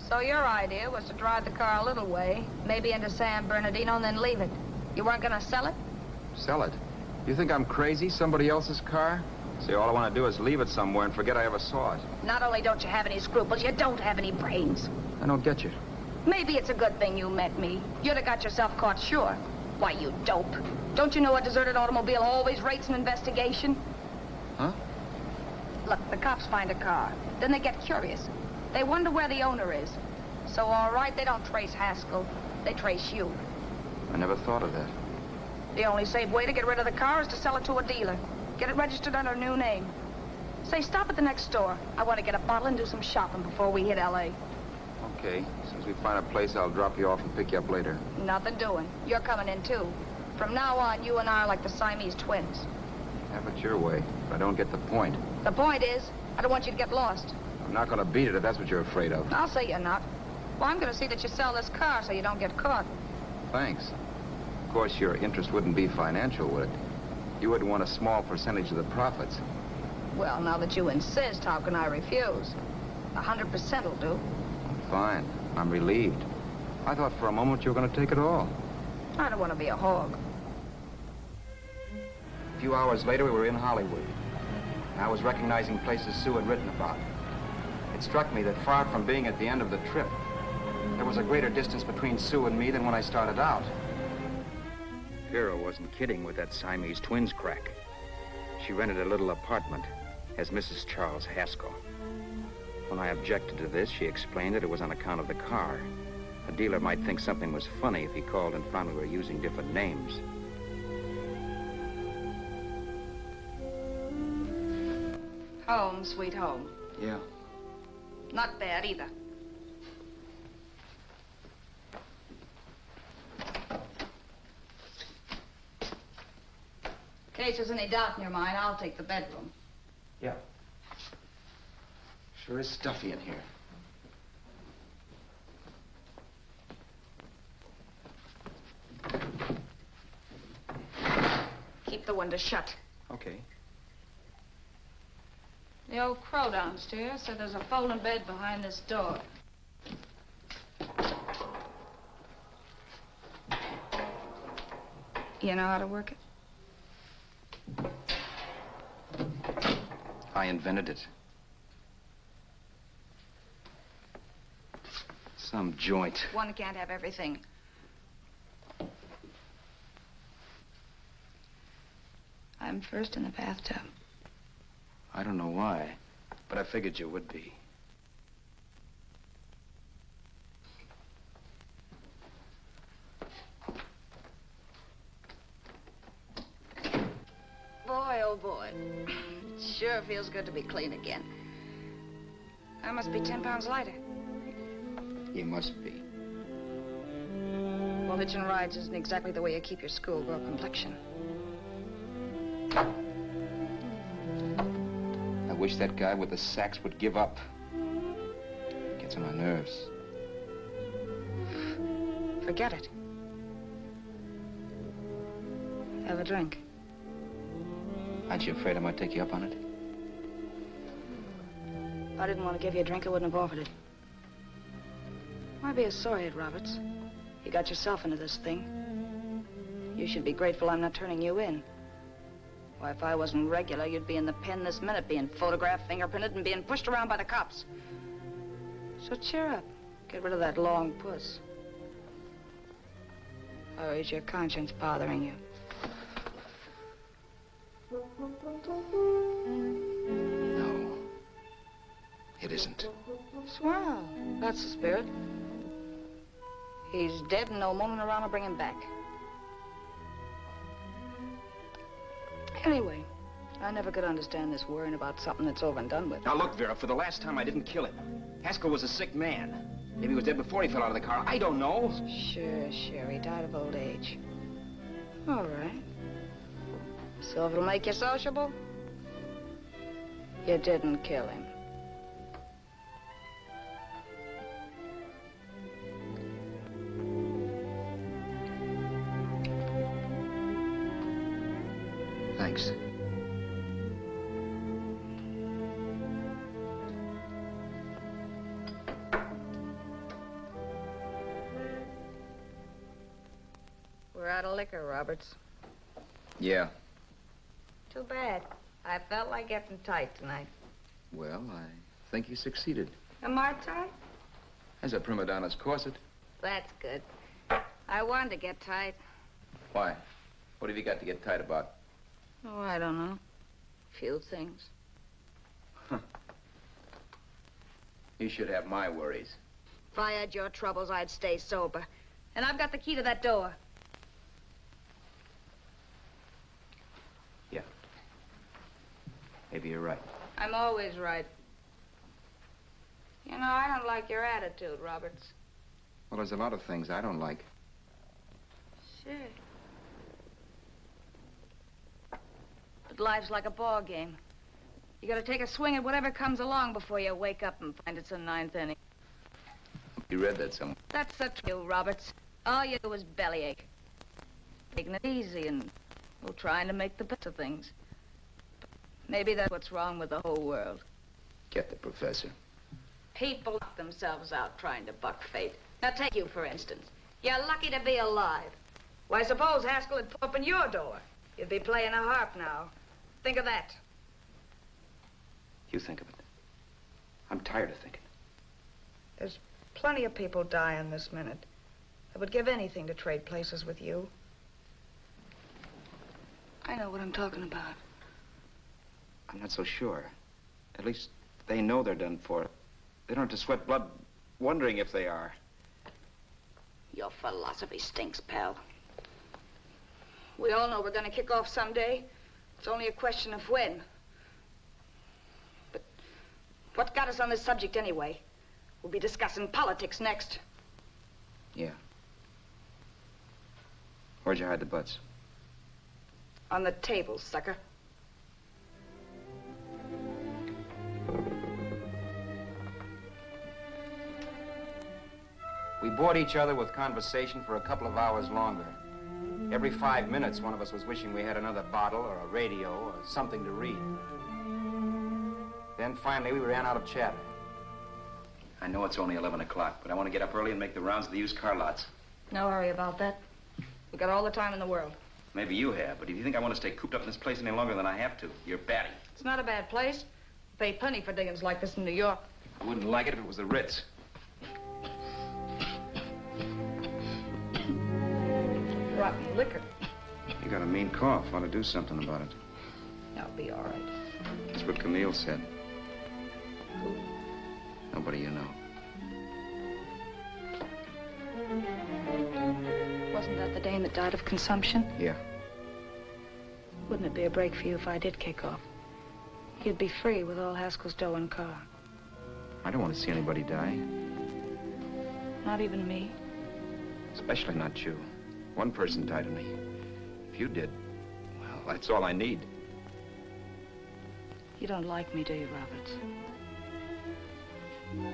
Speaker 9: So your idea was to drive the car a little way, maybe into San Bernardino, and then leave it. You weren't gonna sell it?
Speaker 2: Sell it? You think I'm crazy? Somebody else's car? See, all I want to do is leave it somewhere and forget I ever saw it.
Speaker 9: Not only don't you have any scruples, you don't have any brains.
Speaker 2: I don't get you.
Speaker 9: Maybe it's a good thing you met me. You'd have got yourself caught, sure. Why, you dope. Don't you know a deserted automobile always rates an investigation?
Speaker 2: Huh?
Speaker 9: Look, the cops find a car. Then they get curious. They wonder where the owner is. So, all right, they don't trace Haskell. They trace you.
Speaker 2: I never thought of that.
Speaker 9: The only safe way to get rid of the car is to sell it to a dealer. Get it registered under a new name. Say, stop at the next store. I want to get a bottle and do some shopping before we hit L.A.
Speaker 2: Okay. As soon as we find a place, I'll drop you off and pick you up later.
Speaker 9: Nothing doing. You're coming in, too. From now on, you and I are like the Siamese twins.
Speaker 2: Have it your way, but I don't get the point.
Speaker 9: The point is, I don't want you to get lost.
Speaker 2: I'm not going to beat it if that's what you're afraid of.
Speaker 9: I'll say you're not. Well, I'm going to see that you sell this car so you don't get caught.
Speaker 2: Thanks. Of course, your interest wouldn't be financial, would it? You would want a small percentage of the profits.
Speaker 9: Well, now that you insist, how can I refuse? 100% will do.
Speaker 2: Fine. I'm relieved. I thought for a moment you were going to take it all.
Speaker 9: I don't want to be a hog.
Speaker 2: A few hours later, we were in Hollywood. And I was recognizing places Sue had written about. It struck me that far from being at the end of the trip, there was a greater distance between Sue and me than when I started out. Vera wasn't kidding with that Siamese twins crack. She rented a little apartment as Mrs. Charles Haskell. When I objected to this, she explained that it was on account of the car. A dealer might think something was funny if he called and found we were using different names.
Speaker 9: Home, sweet home.
Speaker 2: Yeah.
Speaker 9: Not bad either. In case there's any doubt in your mind, I'll take the bedroom.
Speaker 2: Yeah. Sure is stuffy in here.
Speaker 9: Keep the window shut.
Speaker 2: Okay.
Speaker 9: The old crow downstairs said there's a folding bed behind this door. You know how to work it?
Speaker 2: I invented it. Some joint.
Speaker 9: One can't have everything. I'm first in the bathtub.
Speaker 2: I don't know why, but I figured you would be.
Speaker 9: Boy, oh boy. Sure feels good to be clean again. I must be 10 pounds lighter.
Speaker 8: You must be.
Speaker 9: Well, hitching rides isn't exactly the way you keep your schoolgirl complexion.
Speaker 8: I wish that guy with the sax would give up. Gets on my nerves.
Speaker 9: Forget it. Have a drink.
Speaker 8: Aren't you afraid I might take you up on it?
Speaker 9: If I didn't want to give you a drink, I wouldn't have offered it. Why be a sorehead, Roberts? You got yourself into this thing. You should be grateful I'm not turning you in. Why, if I wasn't regular, you'd be in the pen this minute, being photographed, fingerprinted, and being pushed around by the cops. So cheer up. Get rid of that long puss. Or is your conscience bothering you?
Speaker 8: No. It isn't.
Speaker 9: Swell. That's the spirit. He's dead and no moment around to bring him back. Anyway, I never could understand this worrying about something that's over and done with.
Speaker 2: Now look, Vera, for the last time I didn't kill him. Haskell was a sick man. Maybe he was dead before he fell out of the car. I don't know.
Speaker 9: Sure, he died of old age. All right. So if it'll make you sociable, you didn't kill him.
Speaker 8: Thanks.
Speaker 9: We're out of liquor, Roberts.
Speaker 8: Yeah.
Speaker 9: Too bad. I felt like getting tight tonight.
Speaker 8: Well, I think you succeeded.
Speaker 9: Am I tight?
Speaker 8: As a prima donna's corset.
Speaker 9: That's good. I wanted to get tight.
Speaker 8: Why? What have you got to get tight about?
Speaker 9: Oh, I don't know. Few things.
Speaker 8: You should have my worries.
Speaker 9: If I had your troubles, I'd stay sober. And I've got the key to that door.
Speaker 8: Yeah. Maybe you're right.
Speaker 9: I'm always right. You know, I don't like your attitude, Roberts.
Speaker 8: Well, there's a lot of things I don't like.
Speaker 9: Sure. But life's like a ball game. You gotta take a swing at whatever comes along before you wake up and find it's the ninth inning.
Speaker 8: You read that somewhere.
Speaker 9: That's the truth, Roberts. All you do is bellyache. Taking it easy and, well, trying to make the best of things. But maybe that's what's wrong with the whole world.
Speaker 8: Get the professor.
Speaker 9: People knock themselves out trying to buck fate. Now, take you, for instance. You're lucky to be alive. Why, suppose Haskell had opened your door. You'd be playing a harp now. Think of that.
Speaker 2: You think of it. I'm tired of thinking.
Speaker 9: There's plenty of people dying this minute. I would give anything to trade places with you. I know what I'm talking about.
Speaker 2: I'm not so sure. At least they know they're done for. They don't have to sweat blood wondering if they are.
Speaker 9: Your philosophy stinks, pal. We all know we're gonna kick off someday. It's only a question of when. But what got us on this subject anyway? We'll be discussing politics next.
Speaker 2: Yeah. Where'd you hide the butts?
Speaker 9: On the table, sucker.
Speaker 2: We bored each other with conversation for a couple of hours longer. Every 5 minutes, one of us was wishing we had another bottle or a radio or something to read. Then finally, we ran out of chatter. I know it's only 11 o'clock, but I want to get up early and make the rounds of the used car lots.
Speaker 9: No hurry about that. We've got all the time in the world.
Speaker 2: Maybe you have, but if you think I want to stay cooped up in this place any longer than I have to, you're batty.
Speaker 9: It's not a bad place. Pay plenty for diggings like this in New York.
Speaker 2: I wouldn't like it if it was the Ritz.
Speaker 9: rotten liquor.
Speaker 2: You got a mean cough. Want to do something about it.
Speaker 9: I'll be all right.
Speaker 2: That's what Camille said.
Speaker 9: Who?
Speaker 2: Nobody you know.
Speaker 9: Wasn't that the dame that died of consumption?
Speaker 2: Yeah.
Speaker 9: Wouldn't it be a break for you if I did kick off? You'd be free with all Haskell's dough and car.
Speaker 2: I don't want to see anybody die.
Speaker 9: Not even me.
Speaker 2: Especially not you. One person died of me. If you did, well, that's all I need.
Speaker 9: You don't like me, do you, Roberts?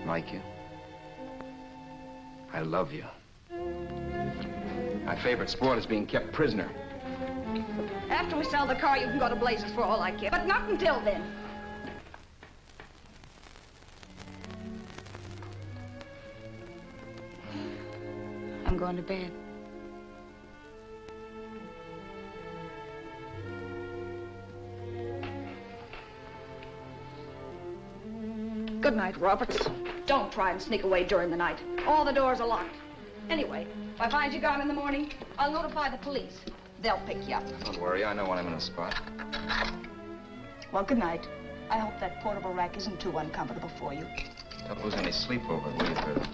Speaker 2: Like you? I love you. My favorite sport is being kept prisoner.
Speaker 9: After we sell the car, you can go to blazes for all I care. But not until then. I'm going to bed. Good night, Roberts. Don't try and sneak away during the night. All the doors are locked. Anyway, if I find you gone in the morning, I'll notify the police. They'll pick you up.
Speaker 2: Don't worry, I know when I'm in a spot.
Speaker 9: Well, good night. I hope that portable rack isn't too uncomfortable for you.
Speaker 2: Don't lose any sleep over it, will you, Vera?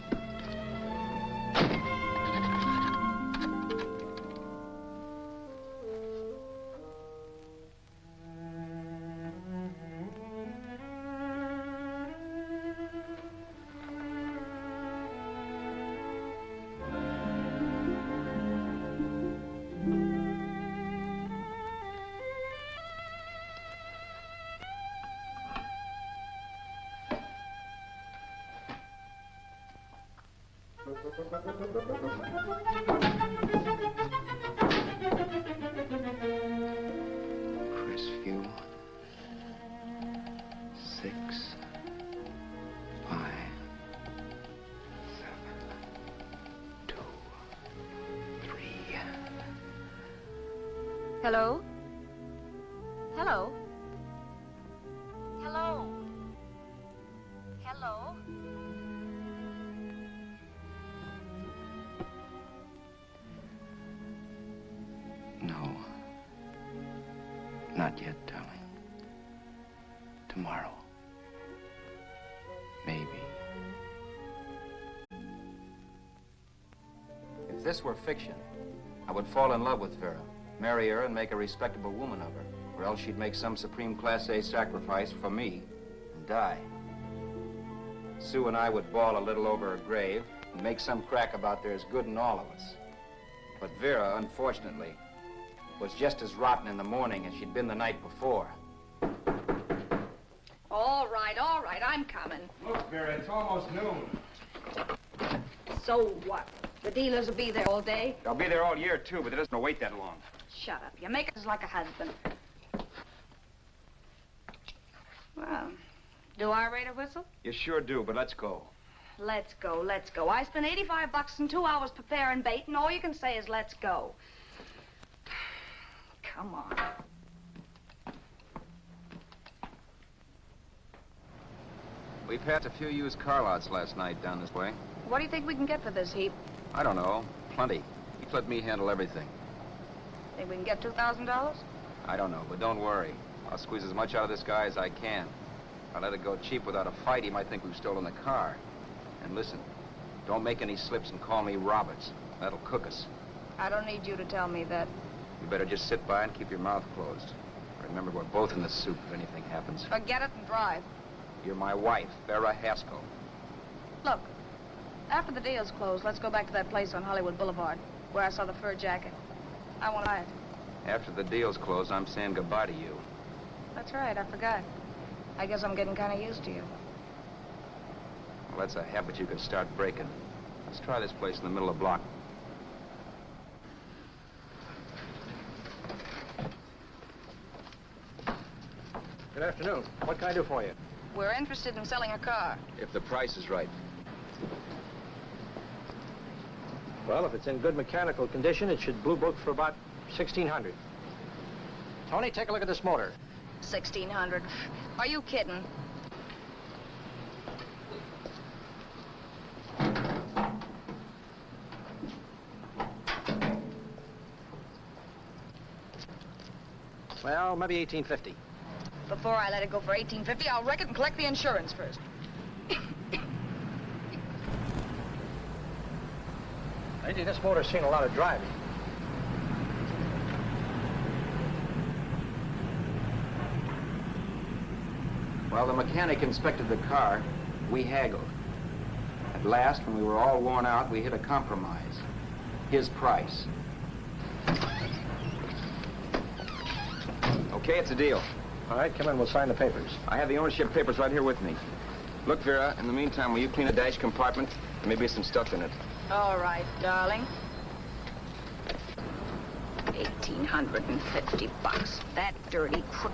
Speaker 2: Crestview. 6, 5, 7, 2, 3.
Speaker 3: Hello? Hello? Hello? Hello?
Speaker 2: No. Not yet, darling. Tomorrow. Maybe.
Speaker 8: If this were fiction, I would fall in love with Vera, marry her and make a respectable woman of her, or else she'd make some supreme Class A sacrifice for me and die. Sue and I would bawl a little over her grave and make some crack about there's good in all of us. But Vera, unfortunately, was just as rotten in the morning as she'd been the night before.
Speaker 9: All right, I'm coming.
Speaker 2: Look, Vera, it's almost noon.
Speaker 9: So what? The dealers will be there all day?
Speaker 2: They'll be there all year, too, but it doesn't wait that long.
Speaker 9: Shut up. You make us like a husband. Well, do I rate a whistle?
Speaker 2: You sure do, but let's go.
Speaker 9: Let's go, let's go. I spent $85 in 2 hours preparing bait, and all you can say is let's go. Come on.
Speaker 8: We passed a few used car lots last night down this way.
Speaker 9: What do you think we can get for this heap?
Speaker 8: I don't know. Plenty. You let me handle everything.
Speaker 9: Think we can get $2,000?
Speaker 8: I don't know, but don't worry. I'll squeeze as much out of this guy as I can. If I let it go cheap without a fight, he might think we've stolen the car. And listen, don't make any slips and call me Roberts. That'll cook us.
Speaker 9: I don't need you to tell me that.
Speaker 8: You better just sit by and keep your mouth closed. Remember, we're both in the soup if anything happens.
Speaker 9: Forget it and drive.
Speaker 8: You're my wife, Vera Haskell.
Speaker 9: Look, after the deal's closed, let's go back to that place on Hollywood Boulevard where I saw the fur jacket. I want to buy it.
Speaker 8: After the deal's closed, I'm saying goodbye to you.
Speaker 9: That's right, I forgot. I guess I'm getting kind of used to you.
Speaker 8: Well, that's a habit you could start breaking. Let's try this place in the middle of the block.
Speaker 4: Good afternoon. What can I do for you?
Speaker 9: We're interested in selling a car.
Speaker 8: If the price is right.
Speaker 4: Well, if it's in good mechanical condition, it should blue book for about $1,600. Tony, take a look at this motor.
Speaker 9: 1,600. Are you kidding?
Speaker 4: Well, maybe 1850.
Speaker 9: Before I let it go for 1850, I'll wreck it and collect the insurance first.
Speaker 4: Lady, this motor's seen a lot of driving.
Speaker 8: While the mechanic inspected the car, we haggled. At last, when we were all worn out, we hit a compromise. His price.
Speaker 2: Okay, it's a deal.
Speaker 4: All right, come in, we'll sign the papers.
Speaker 2: I have the ownership papers right here with me. Look, Vera, in the meantime, will you clean a dash compartment? There may be some stuff in it.
Speaker 9: All right, darling. $1,850. That dirty crook.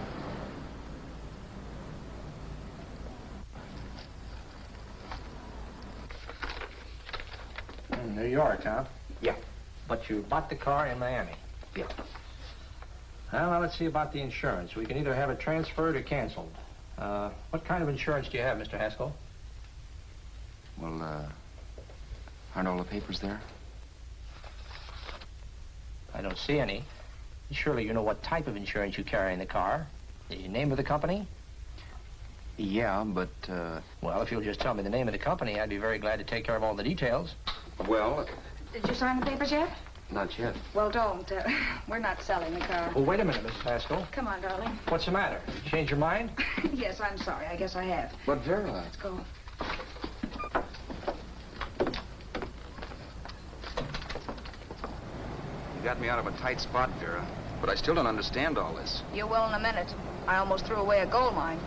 Speaker 4: New York, huh?
Speaker 2: Yeah.
Speaker 4: But you bought the car in Miami?
Speaker 2: Yeah.
Speaker 4: Well, now let's see about the insurance. We can either have it transferred or canceled. What kind of insurance do you have, Mr. Haskell?
Speaker 8: Well, aren't all the papers there?
Speaker 4: I don't see any. Surely you know what type of insurance you carry in the car. The name of the company?
Speaker 8: Yeah, but,
Speaker 4: Well, if you'll just tell me the name of the company, I'd be very glad to take care of all the details.
Speaker 8: well,
Speaker 9: Did you sign the papers yet?
Speaker 8: not yet.
Speaker 9: Well, don't. We're not selling the car.
Speaker 4: Oh, wait a minute, Mrs. Haskell.
Speaker 9: Come on, darling.
Speaker 4: What's the matter? Change your mind?
Speaker 9: Yes, I'm sorry. I guess I have.
Speaker 8: But, Vera...
Speaker 9: Let's go.
Speaker 8: You got me out of a tight spot, Vera. But I still don't understand all this.
Speaker 9: You will in a minute. I almost threw away a gold mine.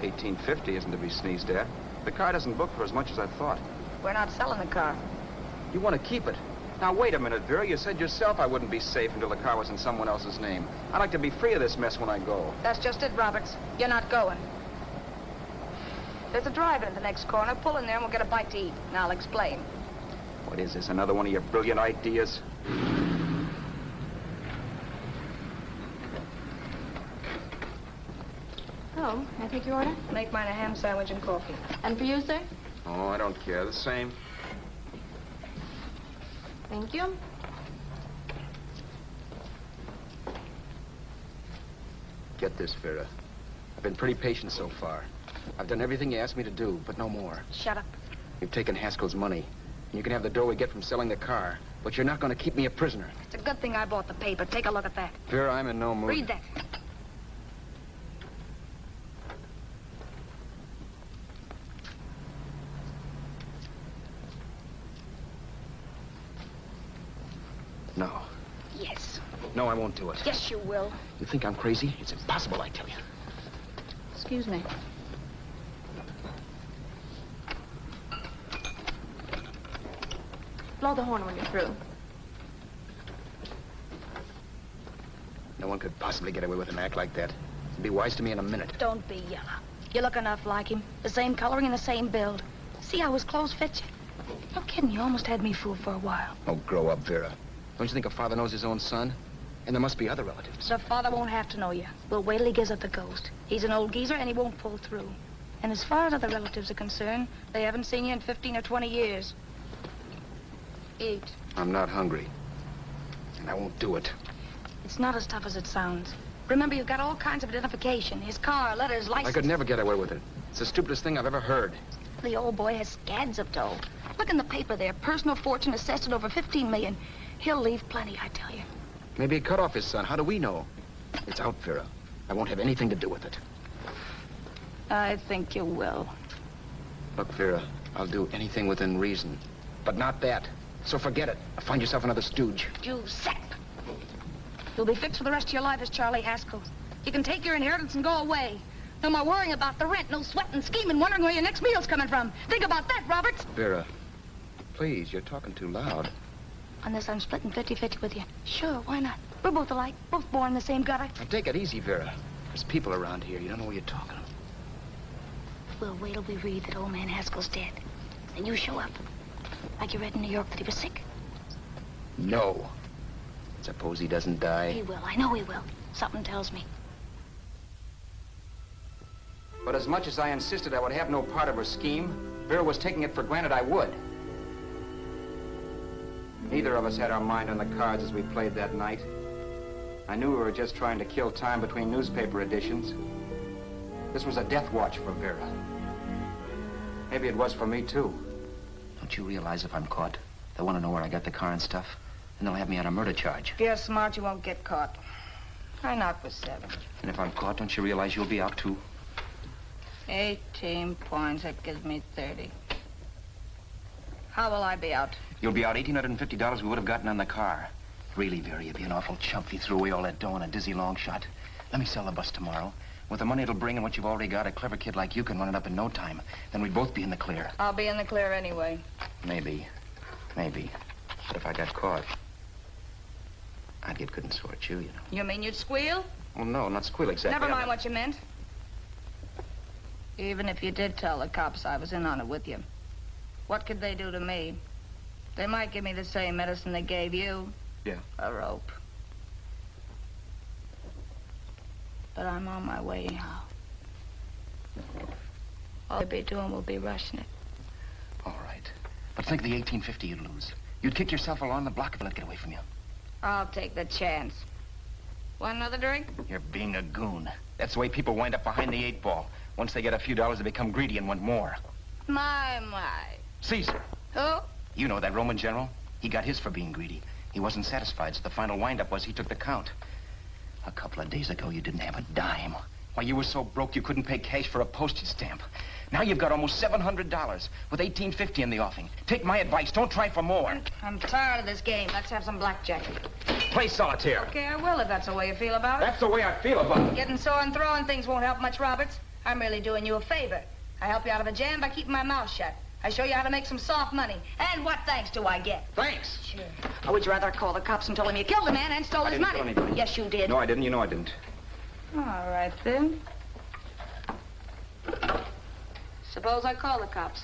Speaker 8: 1850 isn't to be sneezed at. The car doesn't book for as much as I thought.
Speaker 9: We're not selling the car.
Speaker 8: You want to keep it. Now, wait a minute, Vera. You said yourself I wouldn't be safe until the car was in someone else's name. I'd like to be free of this mess when I go.
Speaker 9: That's just it, Roberts. You're not going. There's a drive-in at the next corner. Pull in there and we'll get a bite to eat. And I'll explain.
Speaker 8: What is this, another one of your brilliant ideas?
Speaker 3: Oh, may I take your order?
Speaker 9: Make mine a ham sandwich and coffee.
Speaker 3: And for you, sir?
Speaker 8: Oh, I don't care. The same.
Speaker 3: Thank you.
Speaker 8: Get this, Vera. I've been pretty patient so far. I've done everything you asked me to do, but no more.
Speaker 9: Shut up.
Speaker 8: You've taken Haskell's money. And you can have the dough we get from selling the car. But you're not going to keep me a prisoner.
Speaker 9: It's a good thing I bought the paper. Take a look at that.
Speaker 8: Vera, I'm in no mood.
Speaker 9: Read that.
Speaker 8: No.
Speaker 9: Yes.
Speaker 8: No, I won't do it.
Speaker 9: Yes, you will.
Speaker 8: You think I'm crazy? It's impossible, I tell you.
Speaker 3: Excuse me. Blow the horn when you're through.
Speaker 8: No one could possibly get away with an act like that. It'd be wise to me in a minute.
Speaker 9: Don't be yellow. You look enough like him. The same coloring and the same build. See how his clothes fit you? No kidding, you almost had me fooled for a while.
Speaker 8: Oh, grow up, Vera. Don't you think a father knows his own son? And there must be other relatives.
Speaker 9: The father won't have to know you. We'll wait till he gives up the ghost. He's an old geezer and he won't pull through. And as far as other relatives are concerned, they haven't seen you in 15 or 20 years. Eat.
Speaker 8: I'm not hungry. And I won't do it.
Speaker 9: It's not as tough as it sounds. Remember, you've got all kinds of identification. His car, letters, license.
Speaker 8: I could never get away with it. It's the stupidest thing I've ever heard.
Speaker 9: The old boy has scads of dough. Look in the paper there. Personal fortune assessed at over 15 million. He'll leave plenty, I tell you.
Speaker 8: Maybe he cut off his son. How do we know? It's out, Vera. I won't have anything to do with it.
Speaker 9: I think you will.
Speaker 8: Look, Vera, I'll do anything within reason. But not that. So forget it. Find yourself another stooge.
Speaker 9: You sap. You'll be fixed for the rest of your life as Charlie Haskell. You can take your inheritance and go away. No more worrying about the rent, no sweating, scheming, wondering where your next meal's coming from. Think about that, Roberts.
Speaker 8: Vera, please, you're talking too loud.
Speaker 9: On this, I'm splitting 50-50 with you. Sure, why not? We're both alike, both born in the same gutter.
Speaker 8: Now, take it easy, Vera. There's people around here. You don't know what you're talking about.
Speaker 9: We'll wait till we read that old man Haskell's dead. Then you show up. Like you read in New York that he was sick.
Speaker 8: No. Suppose he doesn't die.
Speaker 9: He will. I know he will. Something tells me.
Speaker 8: But as much as I insisted I would have no part of her scheme, Vera was taking it for granted I would. Neither of us had our mind on the cards as we played that night.
Speaker 2: I knew we were just trying to kill time between newspaper editions. This was a death watch for Vera. Maybe it was for me, too.
Speaker 4: Don't you realize if I'm caught, they'll want to know where I got the car and stuff, and they'll have me on a murder charge.
Speaker 9: If you're smart, you won't get caught. I knock for 7.
Speaker 4: And if I'm caught, don't you realize you'll be out, too?
Speaker 9: 18 points. That gives me 30. How will I be out?
Speaker 4: You'll be out $1,850 we would have gotten on the car. Really, Vera, you'd be an awful chump if you threw away all that dough on a dizzy long shot. Let me sell the bus tomorrow. With the money it'll bring and what you've already got, a clever kid like you can run it up in no time. Then we'd both be in the clear.
Speaker 9: I'll be in the clear anyway.
Speaker 4: Maybe. Maybe. But if I got caught, I'd get good and sore at you, you know.
Speaker 9: You mean you'd squeal?
Speaker 4: Well, no, not squeal exactly.
Speaker 9: Never mind what you meant. Even if you did tell the cops I was in on it with you, what could they do to me? They might give me the same medicine they gave you.
Speaker 2: Yeah.
Speaker 9: A rope. But I'm on my way now. All they'll be doing will be rushing it.
Speaker 4: All right. But think of the $1,850 you'd lose. You'd kick yourself along the block if I let it get away from you.
Speaker 9: I'll take the chance. Want another drink?
Speaker 4: You're being a goon. That's the way people wind up behind the 8 ball. Once they get a few dollars, they become greedy and want more.
Speaker 9: My.
Speaker 4: Caesar.
Speaker 9: Who?
Speaker 4: You know that Roman general? He got his for being greedy. He wasn't satisfied, so the final wind-up was he took the count. A couple of days ago, you didn't have a dime. Why, you were so broke you couldn't pay cash for a postage stamp. Now you've got almost $700 with $1,850 in the offing. Take my advice. Don't try for more.
Speaker 9: I'm tired of this game. Let's have some blackjack.
Speaker 4: Play solitaire.
Speaker 9: Okay, I will if that's the way you feel about it.
Speaker 2: That's the way I feel about it.
Speaker 9: Getting sore and throwing things won't help much, Roberts. I'm really doing you a favor. I help you out of a jam by keeping my mouth shut. I show you how to make some soft money. And what thanks do I get?
Speaker 2: Thanks.
Speaker 9: Sure. Or would you rather call the cops and told him you killed the man and stole his money?
Speaker 2: I didn't kill anybody.
Speaker 9: Yes, you did.
Speaker 2: No, I didn't. You know I didn't.
Speaker 9: All right, then. Suppose I call the cops.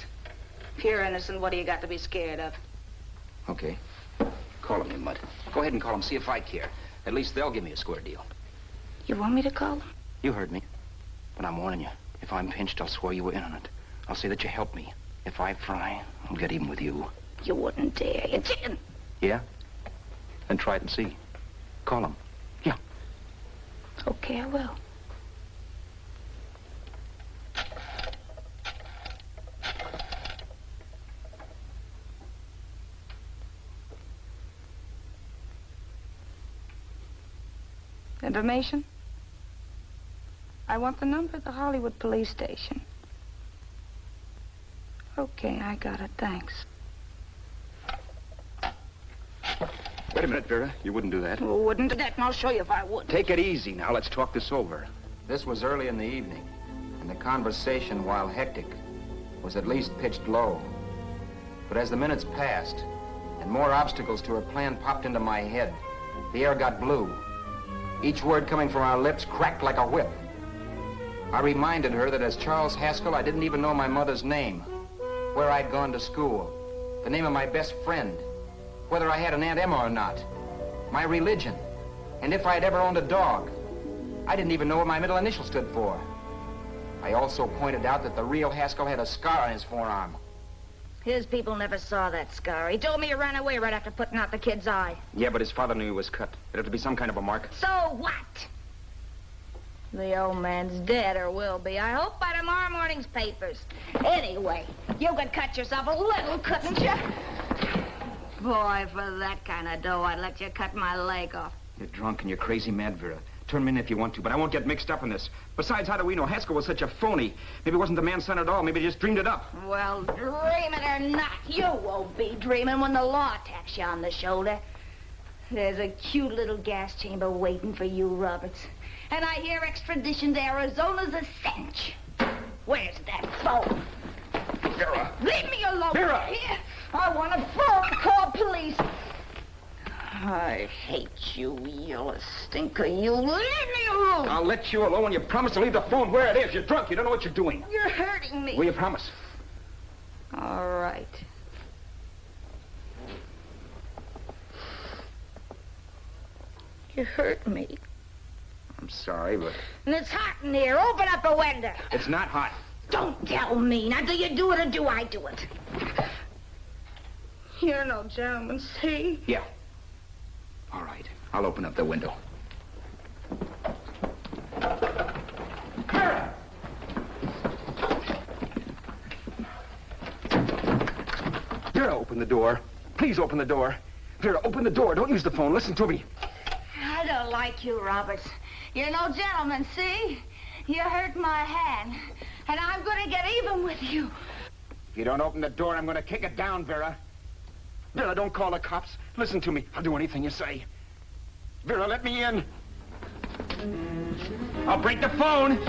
Speaker 9: If you're innocent, what do you got to be scared of?
Speaker 4: Okay. Call him, you mutt. Go ahead and call him. See if I care. At least they'll give me a square deal.
Speaker 9: You want me to call them?
Speaker 4: You heard me. But I'm warning you. If I'm pinched, I'll swear you were in on it. I'll say that you helped me. If I fry, I'll get even with you.
Speaker 9: You wouldn't dare. You're chicken.
Speaker 4: Yeah? Then try it and see. Call him. Yeah.
Speaker 9: Okay, I will. Information? I want the number of the Hollywood police station. Okay, I got it. Thanks.
Speaker 2: Wait a minute, Vera. You wouldn't do that.
Speaker 9: Well, wouldn't do that, and I'll show you if I would.
Speaker 2: Take it easy now. Let's talk this over.
Speaker 8: This was early in the evening, and the conversation, while hectic, was at least pitched low. But as the minutes passed, and more obstacles to her plan popped into my head, the air got blue. Each word coming from our lips cracked like a whip. I reminded her that as Charles Haskell, I didn't even know my mother's name, where I'd gone to school, the name of my best friend, whether I had an Aunt Emma or not, my religion, and if I'd ever owned a dog. I didn't even know what my middle initial stood for. I also pointed out that the real Haskell had a scar on his forearm.
Speaker 9: His people never saw that scar. He told me he ran away right after putting out the kid's eye.
Speaker 2: Yeah, but his father knew he was cut. It'd have to be some kind of a mark.
Speaker 9: So what? The old man's dead, or will be. I hope by tomorrow morning's papers. Anyway, you could cut yourself a little, couldn't you? Boy, for that kind of dough, I'd let you cut my leg off.
Speaker 2: You're drunk and you're crazy mad, Vera. Turn me in if you want to, but I won't get mixed up in this. Besides, how do we know? Haskell was such a phony. Maybe he wasn't the man's son at all. Maybe he just dreamed it up.
Speaker 9: Well, dream it or not, you won't be dreaming when the law taps you on the shoulder. There's a cute little gas chamber waiting for you, Roberts. And I hear extradition to Arizona's a cinch. Where's that phone?
Speaker 2: Vera!
Speaker 9: Leave me alone!
Speaker 2: Vera!
Speaker 9: Here. I want a phone. Call police. I hate you, yellow stinker. You leave me alone.
Speaker 2: I'll let you alone when you promise to leave the phone where it is. You're drunk. You don't know what you're doing.
Speaker 9: You're hurting me.
Speaker 2: Will you promise?
Speaker 9: All right. You hurt me.
Speaker 2: I'm sorry, but...
Speaker 9: And it's hot in here. Open up a window.
Speaker 2: It's not hot.
Speaker 9: Don't tell me. Now, do you do it or do I do it? You're no gentleman, see?
Speaker 2: Yeah. All right. I'll open up the window. open the door. Please open the door. Vera, open the door. Don't use the phone. Listen to me.
Speaker 9: I don't like you, Roberts. You're no gentleman, see? You hurt my hand, and I'm going to get even with you.
Speaker 2: If you don't open the door, I'm going to kick it down, Vera. Vera, don't call the cops. Listen to me. I'll do anything you say. Vera, let me in. I'll break the phone.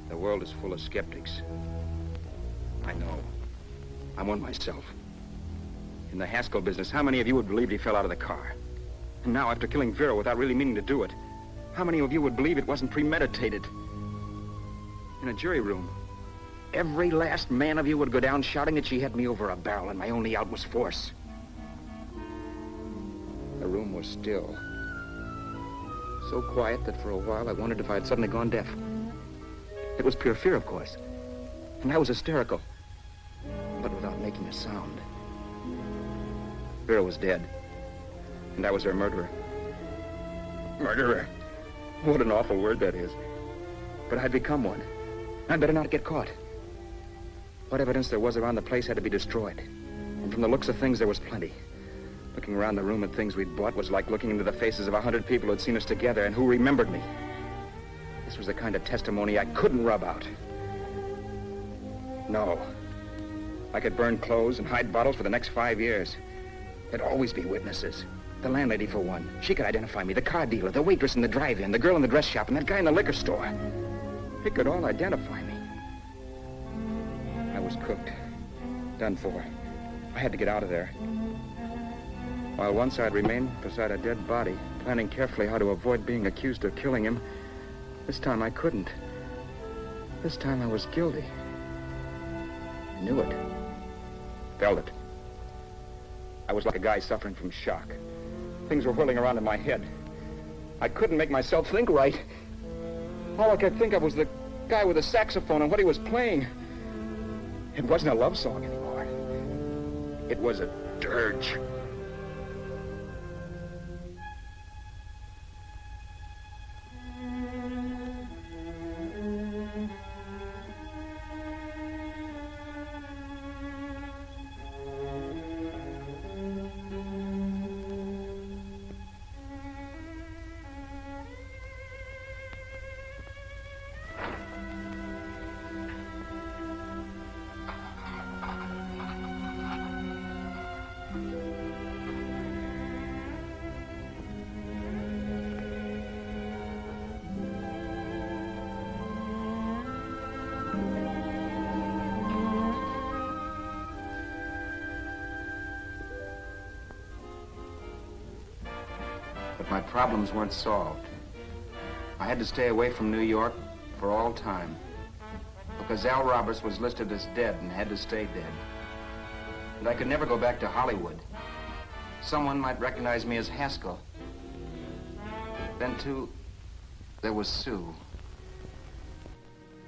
Speaker 2: The world is full of skeptics. I know. I'm one myself. In the Haskell business, how many of you would believe he fell out of the car? And now, after killing Vera without really meaning to do it, how many of you would believe it wasn't premeditated? In a jury room, every last man of you would go down shouting that she had me over a barrel and my only out was force. The room was still. So quiet that for a while I wondered if I had suddenly gone deaf. It was pure fear, of course. And I was hysterical. But without making a sound. Vera was dead. And I was her murderer. Murderer? What an awful word that is. But I'd become one. I'd better not get caught. What evidence there was around the place had to be destroyed. And from the looks of things, there was plenty. Looking around the room at things we'd bought was like looking into the faces of 100 people who'd seen us together and who remembered me. This was the kind of testimony I couldn't rub out. No. I could burn clothes and hide bottles for the next 5 years. There'd always be witnesses. The landlady, for one. She could identify me. The car dealer, the waitress in the drive-in, the girl in the dress shop, and that guy in the liquor store. They could all identify me. I was cooked. Done for. I had to get out of there. While once I'd remained beside a dead body, planning carefully how to avoid being accused of killing him, this time I couldn't. This time I was guilty. I knew it. Felt it. I was like a guy suffering from shock. Things were whirling around in my head. I couldn't make myself think right. All I could think of was the guy with the saxophone and what he was playing. It wasn't a love song anymore. It was a dirge. My problems weren't solved. I had to stay away from New York for all time because Al Roberts was listed as dead and had to stay dead. And I could never go back to Hollywood. Someone might recognize me as Haskell. Then, too, there was Sue.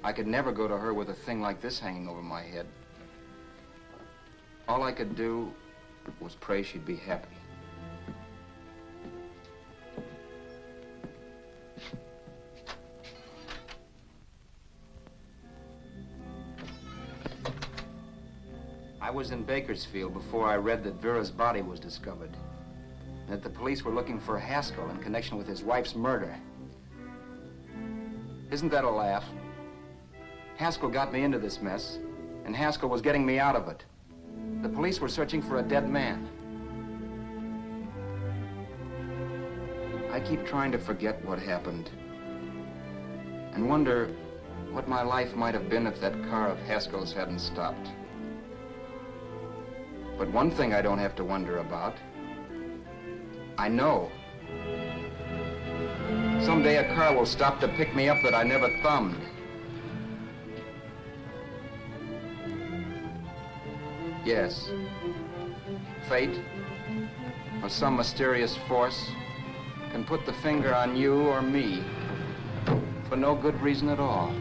Speaker 2: I could never go to her with a thing like this hanging over my head. All I could do was pray she'd be happy. I was in Bakersfield before I read that Vera's body was discovered, and that the police were looking for Haskell in connection with his wife's murder. Isn't that a laugh? Haskell got me into this mess, and Haskell was getting me out of it. The police were searching for a dead man. I keep trying to forget what happened, and wonder what my life might have been if that car of Haskell's hadn't stopped. But one thing I don't have to wonder about. I know.
Speaker 8: Someday a car will stop to pick me up that I never thumbed. Yes. Fate, or some mysterious force, can put the finger on you or me for no good reason at all.